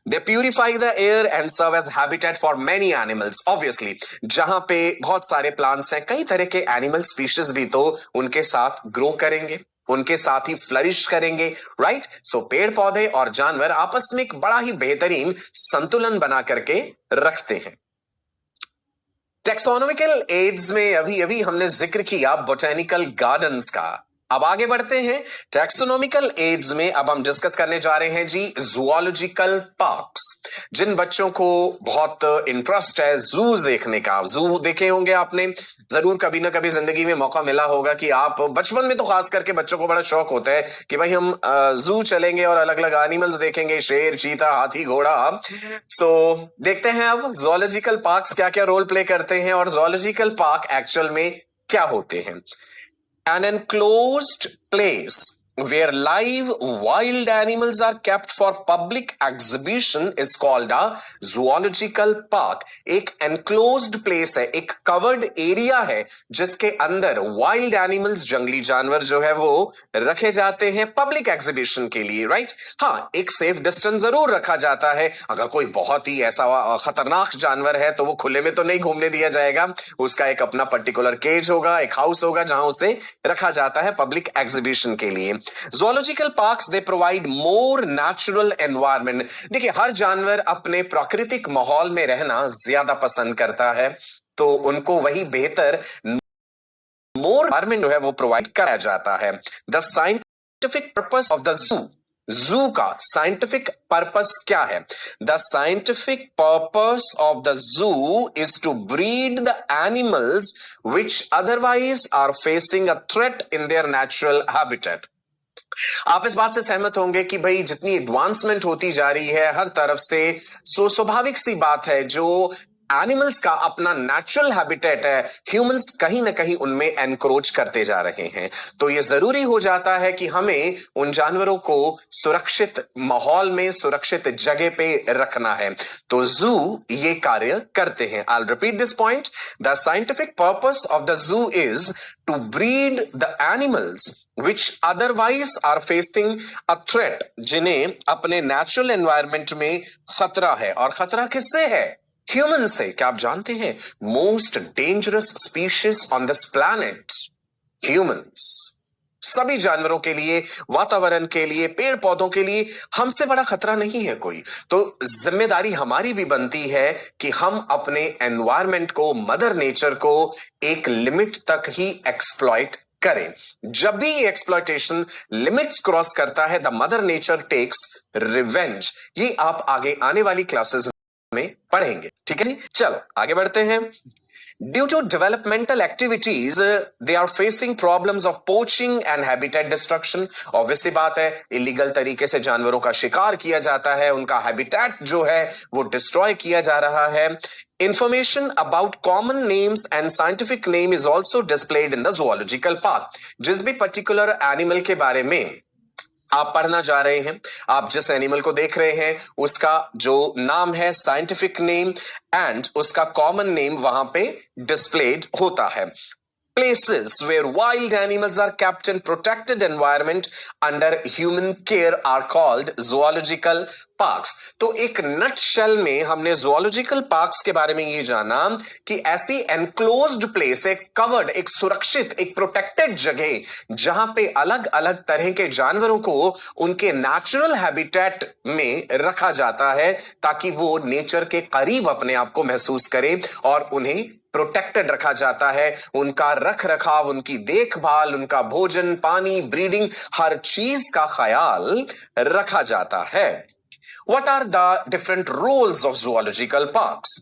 B: They purify the air and serve as habitat for many animals. Obviously जहां पे बहुत सारे प्लांट्स हैं, कई तरह के एनिमल स्पीशीज भी तो उनके साथ ग्रो करेंगे, उनके साथ ही फ्लरिश करेंगे, राइट। सो पेड़ पौधे और जानवर आपस में एक बड़ा ही बेहतरीन संतुलन बना करके रखते हैं। टेक्सोनॉमिकल एड्स में अभी अभी हमने जिक्र किया बोटेनिकल गार्डन्स का। अब आगे बढ़ते हैं टैक्सोनॉमिकल एड्स में। अब हम डिस्कस करने जा रहे हैं जी जूलॉजिकल पार्क्स। जिन बच्चों को बहुत इंटरेस्ट है जूज देखने का, जू देखे होंगे आपने जरूर, कभी ना कभी जिंदगी में मौका मिला होगा कि आप बचपन में, तो खास करके बच्चों को बड़ा शौक होता है कि भाई हम जू चलेंगे और अलग अलग एनिमल्स देखेंगे, शेर, चीता, हाथी, घोड़ा। सो देखते हैं अब जूलॉजिकल पार्क्स क्या क्या रोल प्ले करते हैं और जूलॉजिकल पार्क एक्चुअल में क्या होते हैं। An enclosed place where live wild animals are kept for public exhibition is called a zoological park। एक enclosed place है, एक covered area है जिसके अंदर wild animals, जंगली जानवर जो है वो रखे जाते हैं public exhibition के लिए, राइट। हाँ, एक safe distance जरूर रखा जाता है। अगर कोई बहुत ही ऐसा खतरनाक जानवर है तो वो खुले में तो नहीं घूमने दिया जाएगा, उसका एक अपना पर्टिकुलर केज होगा, एक हाउस होगा जहां उसे रखा जाता है पब्लिक एग्जीबिशन के लिए। Zoological parks they provide more natural environment। देखिए हर जानवर अपने प्राकृतिक माहौल में रहना ज्यादा पसंद करता है, तो उनको वही बेहतर मोर एनवायरमेंट जो है वो प्रोवाइड कराया जाता है। The scientific purpose of the zoo zoo का साइंटिफिक पर्पस क्या है? The scientific purpose of the zoo is to breed the animals which otherwise are facing a threat in their natural habitat. आप इस बात से सहमत होंगे कि भाई जितनी एडवांसमेंट होती जा रही है हर तरफ से, स्वाभाविक सी बात है जो एनिमल्स का अपना नेचुरल हैबिटेट है, ह्यूमंस कहीं ना कहीं उनमें एनक्रोच करते जा रहे हैं। तो यह जरूरी हो जाता है कि हमें उन जानवरों को सुरक्षित माहौल में, सुरक्षित जगह पे रखना है। तो जू ये कार्य करते हैं। I will repeat this point. The scientific purpose of the zoo is to breed the animals which otherwise are facing a threat, जिन्हें अपने नेचुरल एनवायरमेंट में खतरा है। और खतरा किससे है? ह्यूमन से। क्या आप जानते हैं most dangerous species on this planet humans. सभी जानवरों के लिए, वातावरण के लिए, पेड़ पौधों के लिए हमसे बड़ा खतरा नहीं है कोई। तो जिम्मेदारी हमारी भी बनती है कि हम अपने एनवायरमेंट को, मदर नेचर को एक लिमिट तक ही एक्सप्लॉइट करें। जब भी एक्सप्लॉइटेशन लिमिट्स क्रॉस करता है, the mother nature takes revenge. ये आप आगे आने वाली क्लासेस में पढ़ेंगे। ठीक है जी, चलो आगे बढ़ते हैं। Due to developmental activities, they are facing problems of poaching and habitat destruction. Obvious सी बात है, इलीगल तरीके से जानवरों का शिकार किया जाता है, उनका हैबिटेट जो है वो डिस्ट्रॉय किया जा रहा है। Information about common names and scientific name is also displayed in the zoological park. जिस भी पर्टिकुलर एनिमल के बारे में आप पढ़ना जा रहे हैं, आप जिस एनिमल को देख रहे हैं उसका जो नाम है, साइंटिफिक नेम एंड उसका कॉमन नेम वहां पे डिस्प्लेड होता है। Places where wild animals are kept in protected environment under human care are called zoological parks. तो एक नटशेल में हमने zoological parks के बारे में ये जाना कि ऐसी enclosed place, एक covered, एक सुरक्षित, एक protected जगह जहां पे अलग अलग तरह के जानवरों को उनके natural habitat में रखा जाता है ताकि वो नेचर के करीब अपने आप को महसूस करें और उन्हें प्रोटेक्टेड रखा जाता है। उनका रख रखाव, उनकी देखभाल, उनका भोजन, पानी, ब्रीडिंग, हर चीज का ख्याल रखा जाता है। What are the different roles of zoological parks?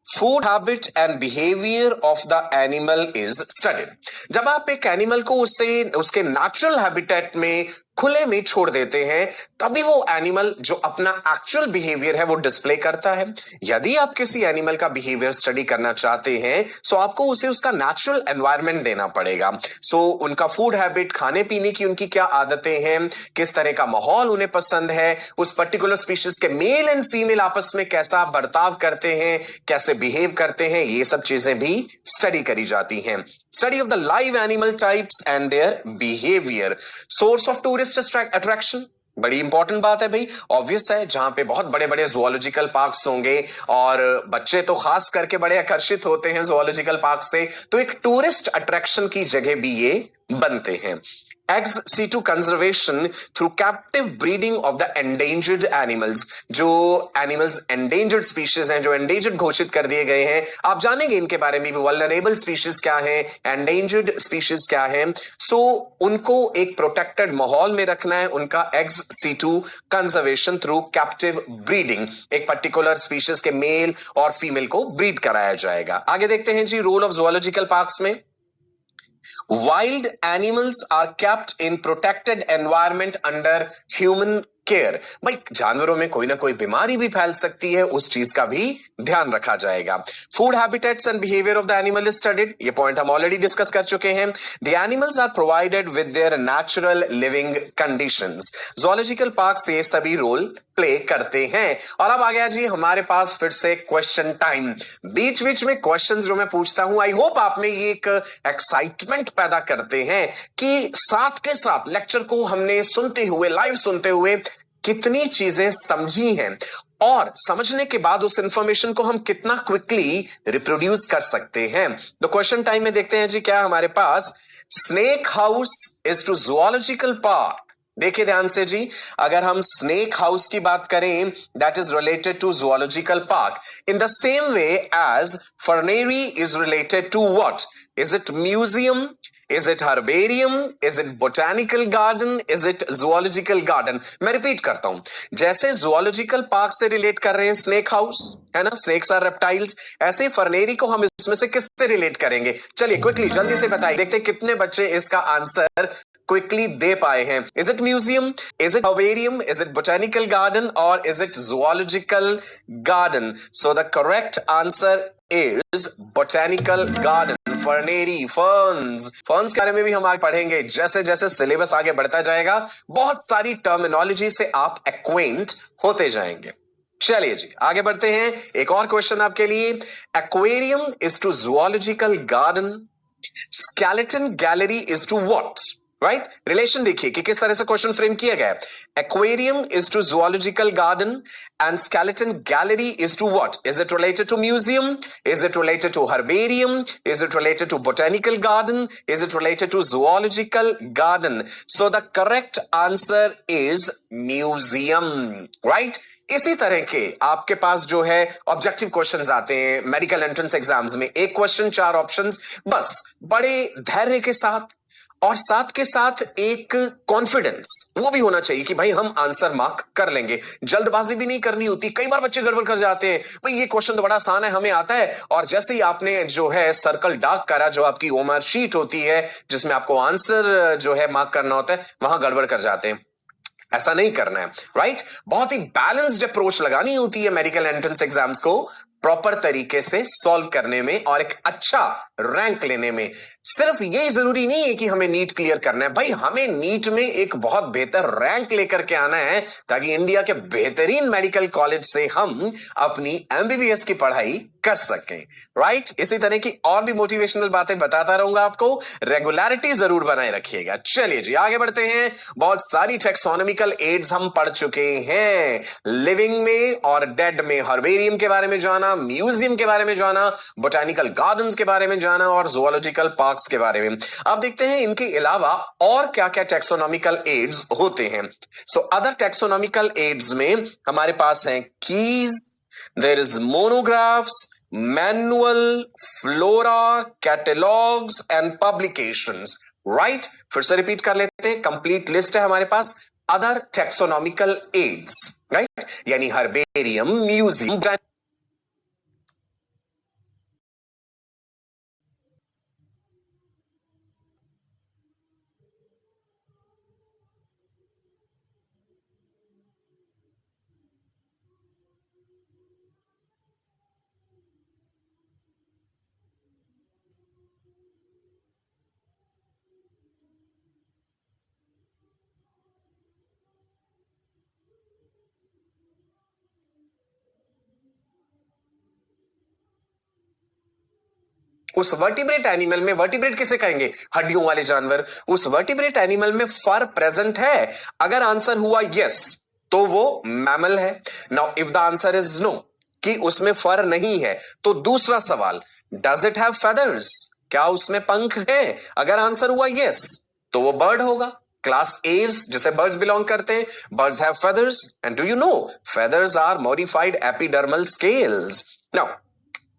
B: Food habit and behaviour of the animal is studied. जब आप एक एनिमल को उसके नेचुरल हैबिटेट में खुले में छोड़ देते हैं, तभी वो एनिमल जो अपना एक्चुअल बिहेवियर है वो डिस्प्ले करता है। यदि आप किसी एनिमल का बिहेवियर स्टडी करना चाहते हैं सो आपको उसे उसका नेचुरल एनवायरनमेंट देना पड़ेगा। सो उनका फूड हैबिट, खाने पीने की उनकी क्या आदतें हैं, किस तरह का माहौल उन्हें पसंद है, उस पर्टिकुलर स्पीशीज के मेल एंड फीमेल आपस में कैसा बर्ताव करते हैं, कैसे बिहेव करते हैं, ये सब चीजें भी स्टडी करी जाती हैं। Study of the live animal types and their behaviour. Source of tourist attraction, बड़ी इंपॉर्टेंट बात है भाई। ऑब्वियस है, जहां पे बहुत बड़े बड़े जोलॉजिकल पार्क्स होंगे और बच्चे तो खास करके बड़े आकर्षित होते हैं जोलॉजिकल पार्क से, तो एक टूरिस्ट अट्रैक्शन की जगह भी ये बनते हैं। Ex situ conservation through captive breeding of the endangered animals। जो एनिमल्स endangered species हैं, जो endangered घोषित कर दिए गए हैं, आप जानेंगे इनके बारे में भी। vulnerable species क्या है, endangered species क्या है। सो उनको एक प्रोटेक्टेड माहौल में रखना है, उनका ex situ conservation through captive breeding। एक पर्टिकुलर स्पीशीज के मेल और फीमेल को ब्रीड कराया जाएगा। आगे देखते हैं जी रोल ऑफ जोलॉजिकल पार्क्स में। Wild animals are kept in protected environment under human care. भाई जानवरों में कोई ना कोई बीमारी भी फैल सकती है, उस चीज का भी ध्यान रखा जाएगा। Food habitats and behaviour of the animal is studied. ये पॉइंट हम ऑलरेडी डिस्कस कर चुके हैं। The animals are provided with their natural living conditions. Zoological parks ये सभी रोल प्ले करते हैं। और अब आ गया जी हमारे पास फिर से क्वेश्चन टाइम। बीच बीच में क्वेश्चंस जो मैं पूछता हूं, आई होप आप में ये एक एक्साइटमेंट पैदा करते हैं कि साथ के साथ लेक्चर को हमने सुनते हुए, लाइव सुनते हुए कितनी चीजें समझी हैं और समझने के बाद उस इंफॉर्मेशन को हम कितना क्विकली रिप्रोड्यूस कर सकते हैं। तो क्वेश्चन टाइम में देखते हैं जी क्या हमारे पास। Snake house is to zoological park देखिए ध्यान से जी, अगर हम स्नेक हाउस की बात करें, that is related to zoological park in the same way as fernery is related to what? Is it museum? Is it herbarium? Is it botanical garden? Is it zoological garden? मैं रिपीट करता हूं, जैसे जूलॉजिकल पार्क से रिलेट कर रहे हैं स्नेक हाउस, है ना, स्नेक्स आर रेप्टाइल्स, ऐसे ही फर्नेरी को हम इसमें से किससे रिलेट करेंगे? चलिए क्विकली जल्दी से बताइए, देखते हैं कितने बच्चे इसका आंसर क्विकली दे पाए हैं। Is it museum? Is it herbarium? Is it botanical garden? और is it zoological garden? So the correct answer is botanical garden. Fernery, ferns के बारे में भी हम आगे पढ़ेंगे, जैसे जैसे सिलेबस आगे बढ़ता जाएगा बहुत सारी टर्मिनोलॉजी से आप एक्वेंट होते जाएंगे। चलिए जी आगे बढ़ते हैं, एक और क्वेश्चन आपके लिए। Aquarium is to zoological garden, skeleton gallery is to what? Right, relation देखिए कि किस तरह से क्वेश्चन फ्रेम किया गया है। Aquarium is to zoological garden and skeleton gallery is to what? Is it related to museum? Is it related to herbarium? Is it related to botanical garden? Is it related to zoological garden? So the correct answer is museum. Right, इसी तरह के आपके पास जो है ऑब्जेक्टिव क्वेश्चंस आते हैं मेडिकल एंट्रेंस एग्जाम्स में, एक क्वेश्चन 4 ऑप्शंस, बस बड़े धैर्य के साथ और साथ के साथ एक कॉन्फिडेंस वो भी होना चाहिए कि भाई हम आंसर मार्क कर लेंगे। जल्दबाजी भी नहीं करनी होती, कई बार बच्चे गड़बड़ कर जाते हैं, भाई ये क्वेश्चन तो बड़ा आसान है हमें आता है, और जैसे ही आपने जो है सर्कल डार्क करा, जो आपकी ओमर शीट होती है जिसमें आपको आंसर जो है मार्क करना होता है, वहां गड़बड़ कर जाते हैं। ऐसा नहीं करना है, राइट? बहुत ही बैलेंस्ड अप्रोच लगानी होती है मेडिकल एंट्रेंस एग्जाम्स को प्रॉपर तरीके से सॉल्व करने में और एक अच्छा रैंक लेने में। सिर्फ ये जरूरी नहीं है कि हमें नीट क्लियर करना है, भाई हमें नीट में एक बहुत बेहतर रैंक लेकर के आना है ताकि इंडिया के बेहतरीन मेडिकल कॉलेज से हम अपनी एमबीबीएस की पढ़ाई कर सकें, राइट? इसी तरह की और भी मोटिवेशनल बातें बताता रहूंगा आपको, रेगुलरिटी जरूर बनाए रखिएगा। चलिए जी आगे बढ़ते हैं, बहुत सारी टैक्सोनॉमिकल एड्स हम पढ़ चुके हैं, लिविंग में और डेड में हर्बेरियम के बारे में जाना, म्यूजियम के बारे में जाना, बोटेनिकल गार्डन्स के बारे में जाना और जूलॉजिकल पार्क्स के बारे में। अब देखते हैं इनके अलावा और क्या क्या टैक्सोनॉमिकल एड्स होते हैं। सो अदर टैक्सोनॉमिकल एड्स में हमारे पास हैं keys, there is monographs, manual, flora, catalogues and publications, right? फिर से रिपीट कर लेते हैं, कंप्लीट लिस्ट है हमारे पास अदर टैक्सोनॉमिकल एड्स, राइट? यानी हर्बेरियम, म्यूजियम, उस वर्टिब्रेट एनिमल में, वर्टिब्रेट किसे कहेंगे? हड्डियों वाले जानवर। उस वर्टिब्रेट एनिमल में फर प्रेजेंट है? अगर आंसर हुआ यस तो वो मैमल है। Now if the answer is no कि उसमें फर नहीं है, तो दूसरा सवाल, डज इट हैव फेदर्स? क्या उसमें पंख है? अगर आंसर हुआ यस तो वो बर्ड होगा, क्लास एव्स जिसे बर्ड्स बिलोंग करते हैं। Birds have feathers and do you know feathers are modified epidermal scales. Now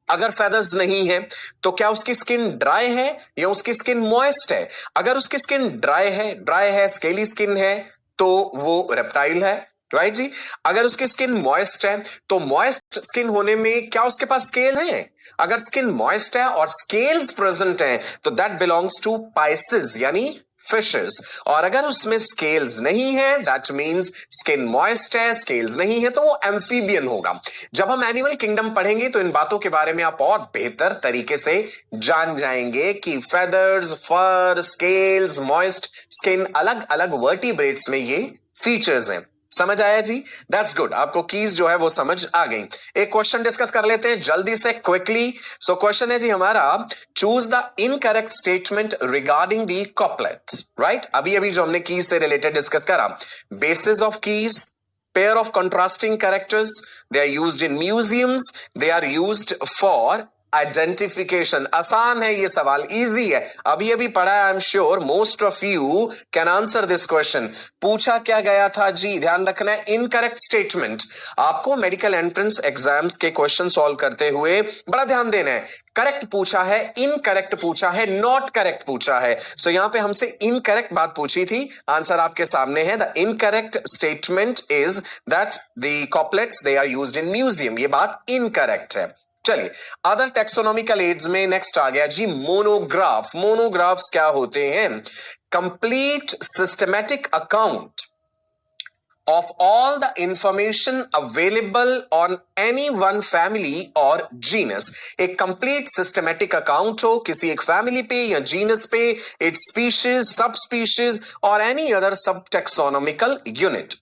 B: अगर फेदर्स नहीं है तो क्या उसकी स्किन ड्राई है या उसकी स्किन मॉइस्ट है? अगर उसकी स्किन ड्राई है, स्केली स्किन है, तो वो रेप्टाइल है, राइट जी? अगर उसकी स्किन मॉइस्ट है तो मॉइस्ट स्किन होने में क्या उसके पास स्केल है? अगर स्किन मॉइस्ट है और स्केल्स प्रेजेंट हैं तो दैट बिलोंग्स टू पाइसेस यानी फिशेस। और अगर उसमें स्केल्स नहीं है, दैट मींस स्किन मॉइस्ट है, स्केल्स नहीं है, तो वो एम्फीबियन होगा। जब हम एनिमल किंगडम पढ़ेंगे तो इन बातों के बारे में आप और बेहतर तरीके से जान जाएंगे कि फेदर्स, फर, स्केल्स, मॉइस्ट स्किन, अलग अलग वर्टिब्रेट्स में ये फीचर्स हैं। समझ आया जी? दैट्स गुड, आपको कीज जो है वो समझ आ गई। एक क्वेश्चन डिस्कस कर लेते हैं जल्दी से, क्विकली। सो क्वेश्चन है जी हमारा, choose the incorrect statement regarding the couplet, right? अभी अभी जो हमने कीज से रिलेटेड डिस्कस करा, basis of keys, pair of contrasting characters, they are used in museums, they are used for identification. आसान है ये सवाल, इजी है, अभी अभी पढ़ा है। आई am sure most of you can answer this question. पूछा क्या गया था जी, ध्यान रखना है, इनकरेक्ट स्टेटमेंट। आपको मेडिकल एंट्रेंस एग्जाम्स के क्वेश्चन सॉल्व करते हुए बड़ा ध्यान देना है। करेक्ट पूछा है, इनकरेक्ट पूछा है, नॉट करेक्ट पूछा है। सो यहां पे हमसे इनकरेक्ट बात पूछी थी, आंसर आपके सामने है। The incorrect statement is that the couplets they are used in museum. ये बात इनकरेक्ट है। चलिए, अदर टेक्सोनॉमिकल एड्स में नेक्स्ट आ गया जी मोनोग्राफ। मोनोग्राफ्स क्या होते हैं? Complete systematic account of all the information available on any one family or genus। एक complete systematic account हो किसी एक family पे या genus पे, its species, subspecies और any other subtaxonomical unit।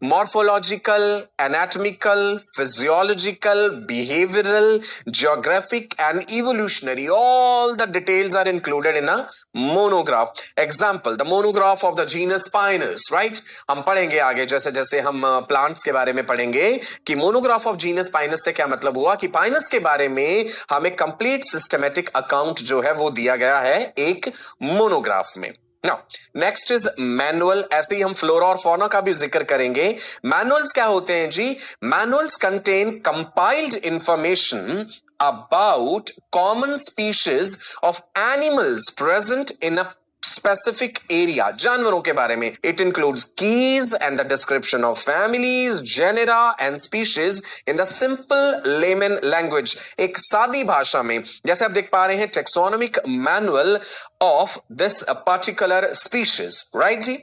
B: Morphological, anatomical, physiological, behavioral, geographic and evolutionary, all the details are included in a monograph। Example, the monograph of the genus Pinus, right? हम पढ़ेंगे आगे, जैसे जैसे हम प्लांट्स के बारे में पढ़ेंगे कि मोनोग्राफ ऑफ जीनस पाइनस से क्या मतलब हुआ, कि पाइनस के बारे में हमें कंप्लीट सिस्टमैटिक अकाउंट जो है वो दिया गया है एक मोनोग्राफ में। Now, next is manual. ऐसे ही हम फ्लोरा और फौना का भी जिक्र करेंगे। मैनुअल्स क्या होते हैं जी? Manuals contain compiled information about common species of animals present in a specific area। जानवरों के बारे में। It includes keys and the description of families, genera and species in the simple layman language। एक सादी भाषा में, जैसे आप देख पा रहे हैं, taxonomic manual of this particular species, right जी?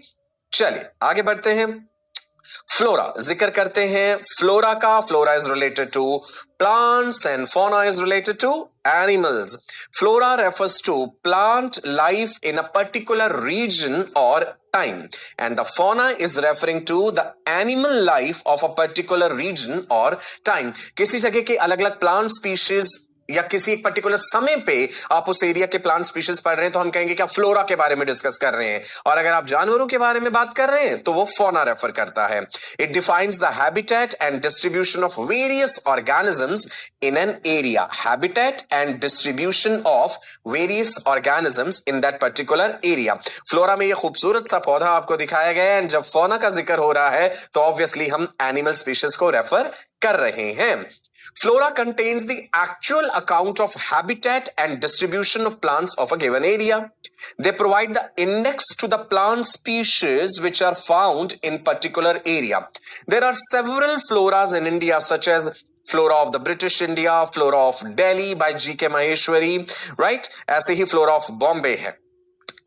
B: चलिए आगे बढ़ते हैं। फ्लोरा जिक्र करते हैं फ्लोरा का। Flora is related to plants and fauna is related to animals। Flora refers to plant life in a particular region or time, and the fauna is referring to the animal life of a particular region or time। किसी जगह के अलग अलग plant species या किसी एक पर्टिकुलर समय पे आप उस एरिया के प्लांट स्पीशीज पढ़ रहे हैं तो हम कहेंगे क्या फ्लोरा के बारे में डिस्कस कर रहे हैं। और अगर आप जानवरों के बारे में बात कर रहे हैं तो वो फौना रेफर करता है। It defines the habitat and distribution of various organisms in an area. Habitat and distribution of various organisms in that particular area. Flora में ये खूबसूरत सा पौधा आपको दिखाया गया है, एंड जब फौना का जिक्र हो रहा है तो ऑब्वियसली हम एनिमल स्पीशीज को रेफर कर रहे हैं। Flora contains the actual account of habitat and distribution of plants of a given area. They provide the index to the plant species which are found in particular area. There are several floras in India such as Flora of the British India, Flora of Delhi by G.K. Maheshwari, right? ऐसे ही Flora of Bombay है।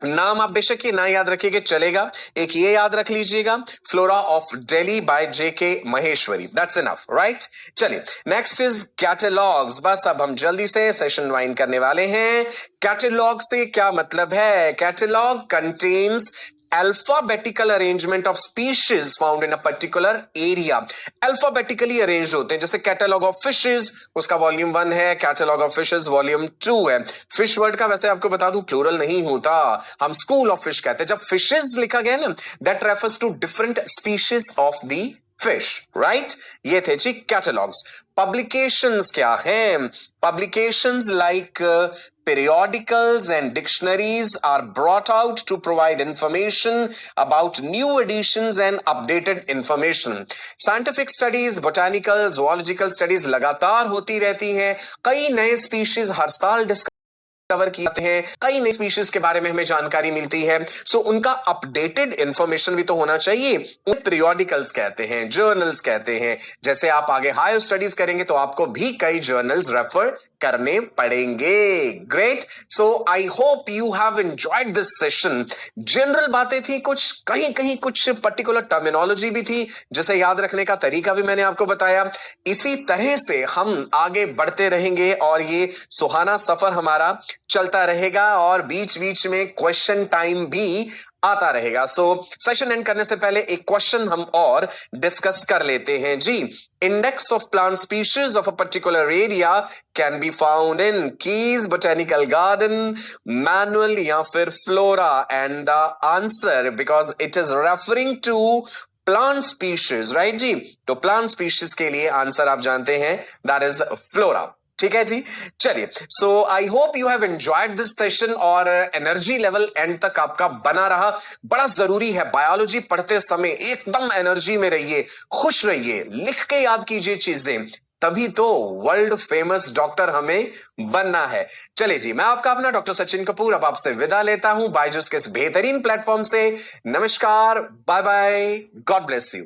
B: नाम आप बेशक ये ना याद रखिएगा चलेगा, एक ये याद रख लीजिएगा, flora of Delhi by JK Maheshwari. That's enough, right? चलिए नेक्स्ट इज कैटलॉग्स। बस अब हम जल्दी से सेशन वाइंड करने वाले हैं। कैटलॉग से क्या मतलब है? Catalogue contains alphabetical arrangement of species found in a particular area. Alphabetically arrange होते हैं, जैसे कैटलॉग ऑफ फिशेज, उसका वॉल्यूम 1 है, कैटलॉग ऑफ फिशेज वॉल्यूम 2 है। फिश वर्ड का वैसे आपको बता दूं प्लूरल नहीं होता, हम स्कूल ऑफ फिश कहते हैं। जब फिशेज लिखा गया ना, that refers to different species of the fish, right? ये थे जी कैटलॉग्स। पब्लिकेशंस क्या हैं? Publications like periodicals and dictionaries are brought out to provide information about new editions and updated information। Scientific studies, botanical, zoological studies लगातार होती रहती हैं। कई नए स्पीशीज हर साल कवर किए हैं, कई नई स्पीशीज के बारे में हमें जानकारी मिलती है। सो उनका अपडेटेड इंफॉर्मेशन भी तो होना चाहिए। उन्हें पीरियोडिकल्स कहते हैं, जर्नल्स कहते हैं। जैसे आप आगे हायर स्टडीज करेंगे तो आपको भी कई जर्नल्स रेफर करने पड़ेंगे। Great. So I hope you have enjoyed this session. General बातें थी कुछ, कहीं कहीं कुछ पर्टिकुलर टर्मिनोलॉजी भी थी, जिसे याद रखने का तरीका भी मैंने आपको बताया। इसी तरह से हम आगे बढ़ते रहेंगे और ये सुहाना सफर हमारा चलता रहेगा और बीच बीच में क्वेश्चन टाइम भी आता रहेगा। सो सेशन एंड करने से पहले एक क्वेश्चन हम और डिस्कस कर लेते हैं जी। Index of plant species of a particular area can be found in keys, botanical garden, manual या फिर flora, and the answer because it is referring to plant species, right जी? तो प्लांट स्पीशीज के लिए आंसर आप जानते हैं, दैट इज फ्लोरा। ठीक है जी। चलिए, so I hope you have enjoyed this session और एनर्जी लेवल एंड तक आपका बना रहा। बड़ा जरूरी है बायोलॉजी पढ़ते समय एकदम एनर्जी में रहिए, खुश रहिए, लिख के याद कीजिए चीजें, तभी तो वर्ल्ड फेमस डॉक्टर हमें बनना है। चलिए जी, मैं आपका अपना डॉक्टर सचिन कपूर अब आपसे विदा लेता हूं बायजूस के इस बेहतरीन प्लेटफॉर्म से। नमस्कार, bye bye, God bless you.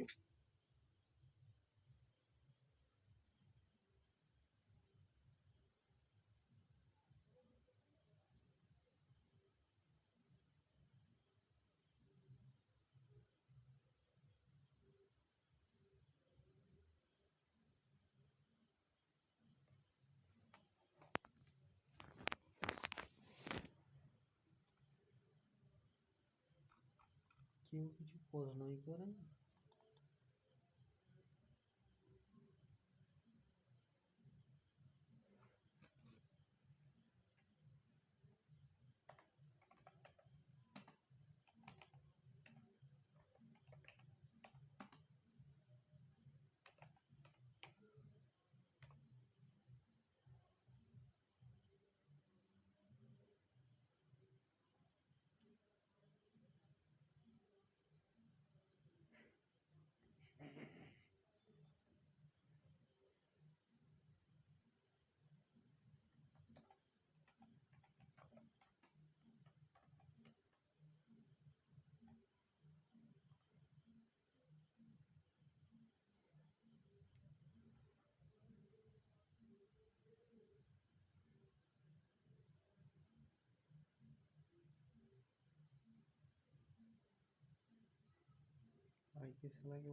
A: কেউ কিছু প্রশ্নই করে না। আর কি শালাকে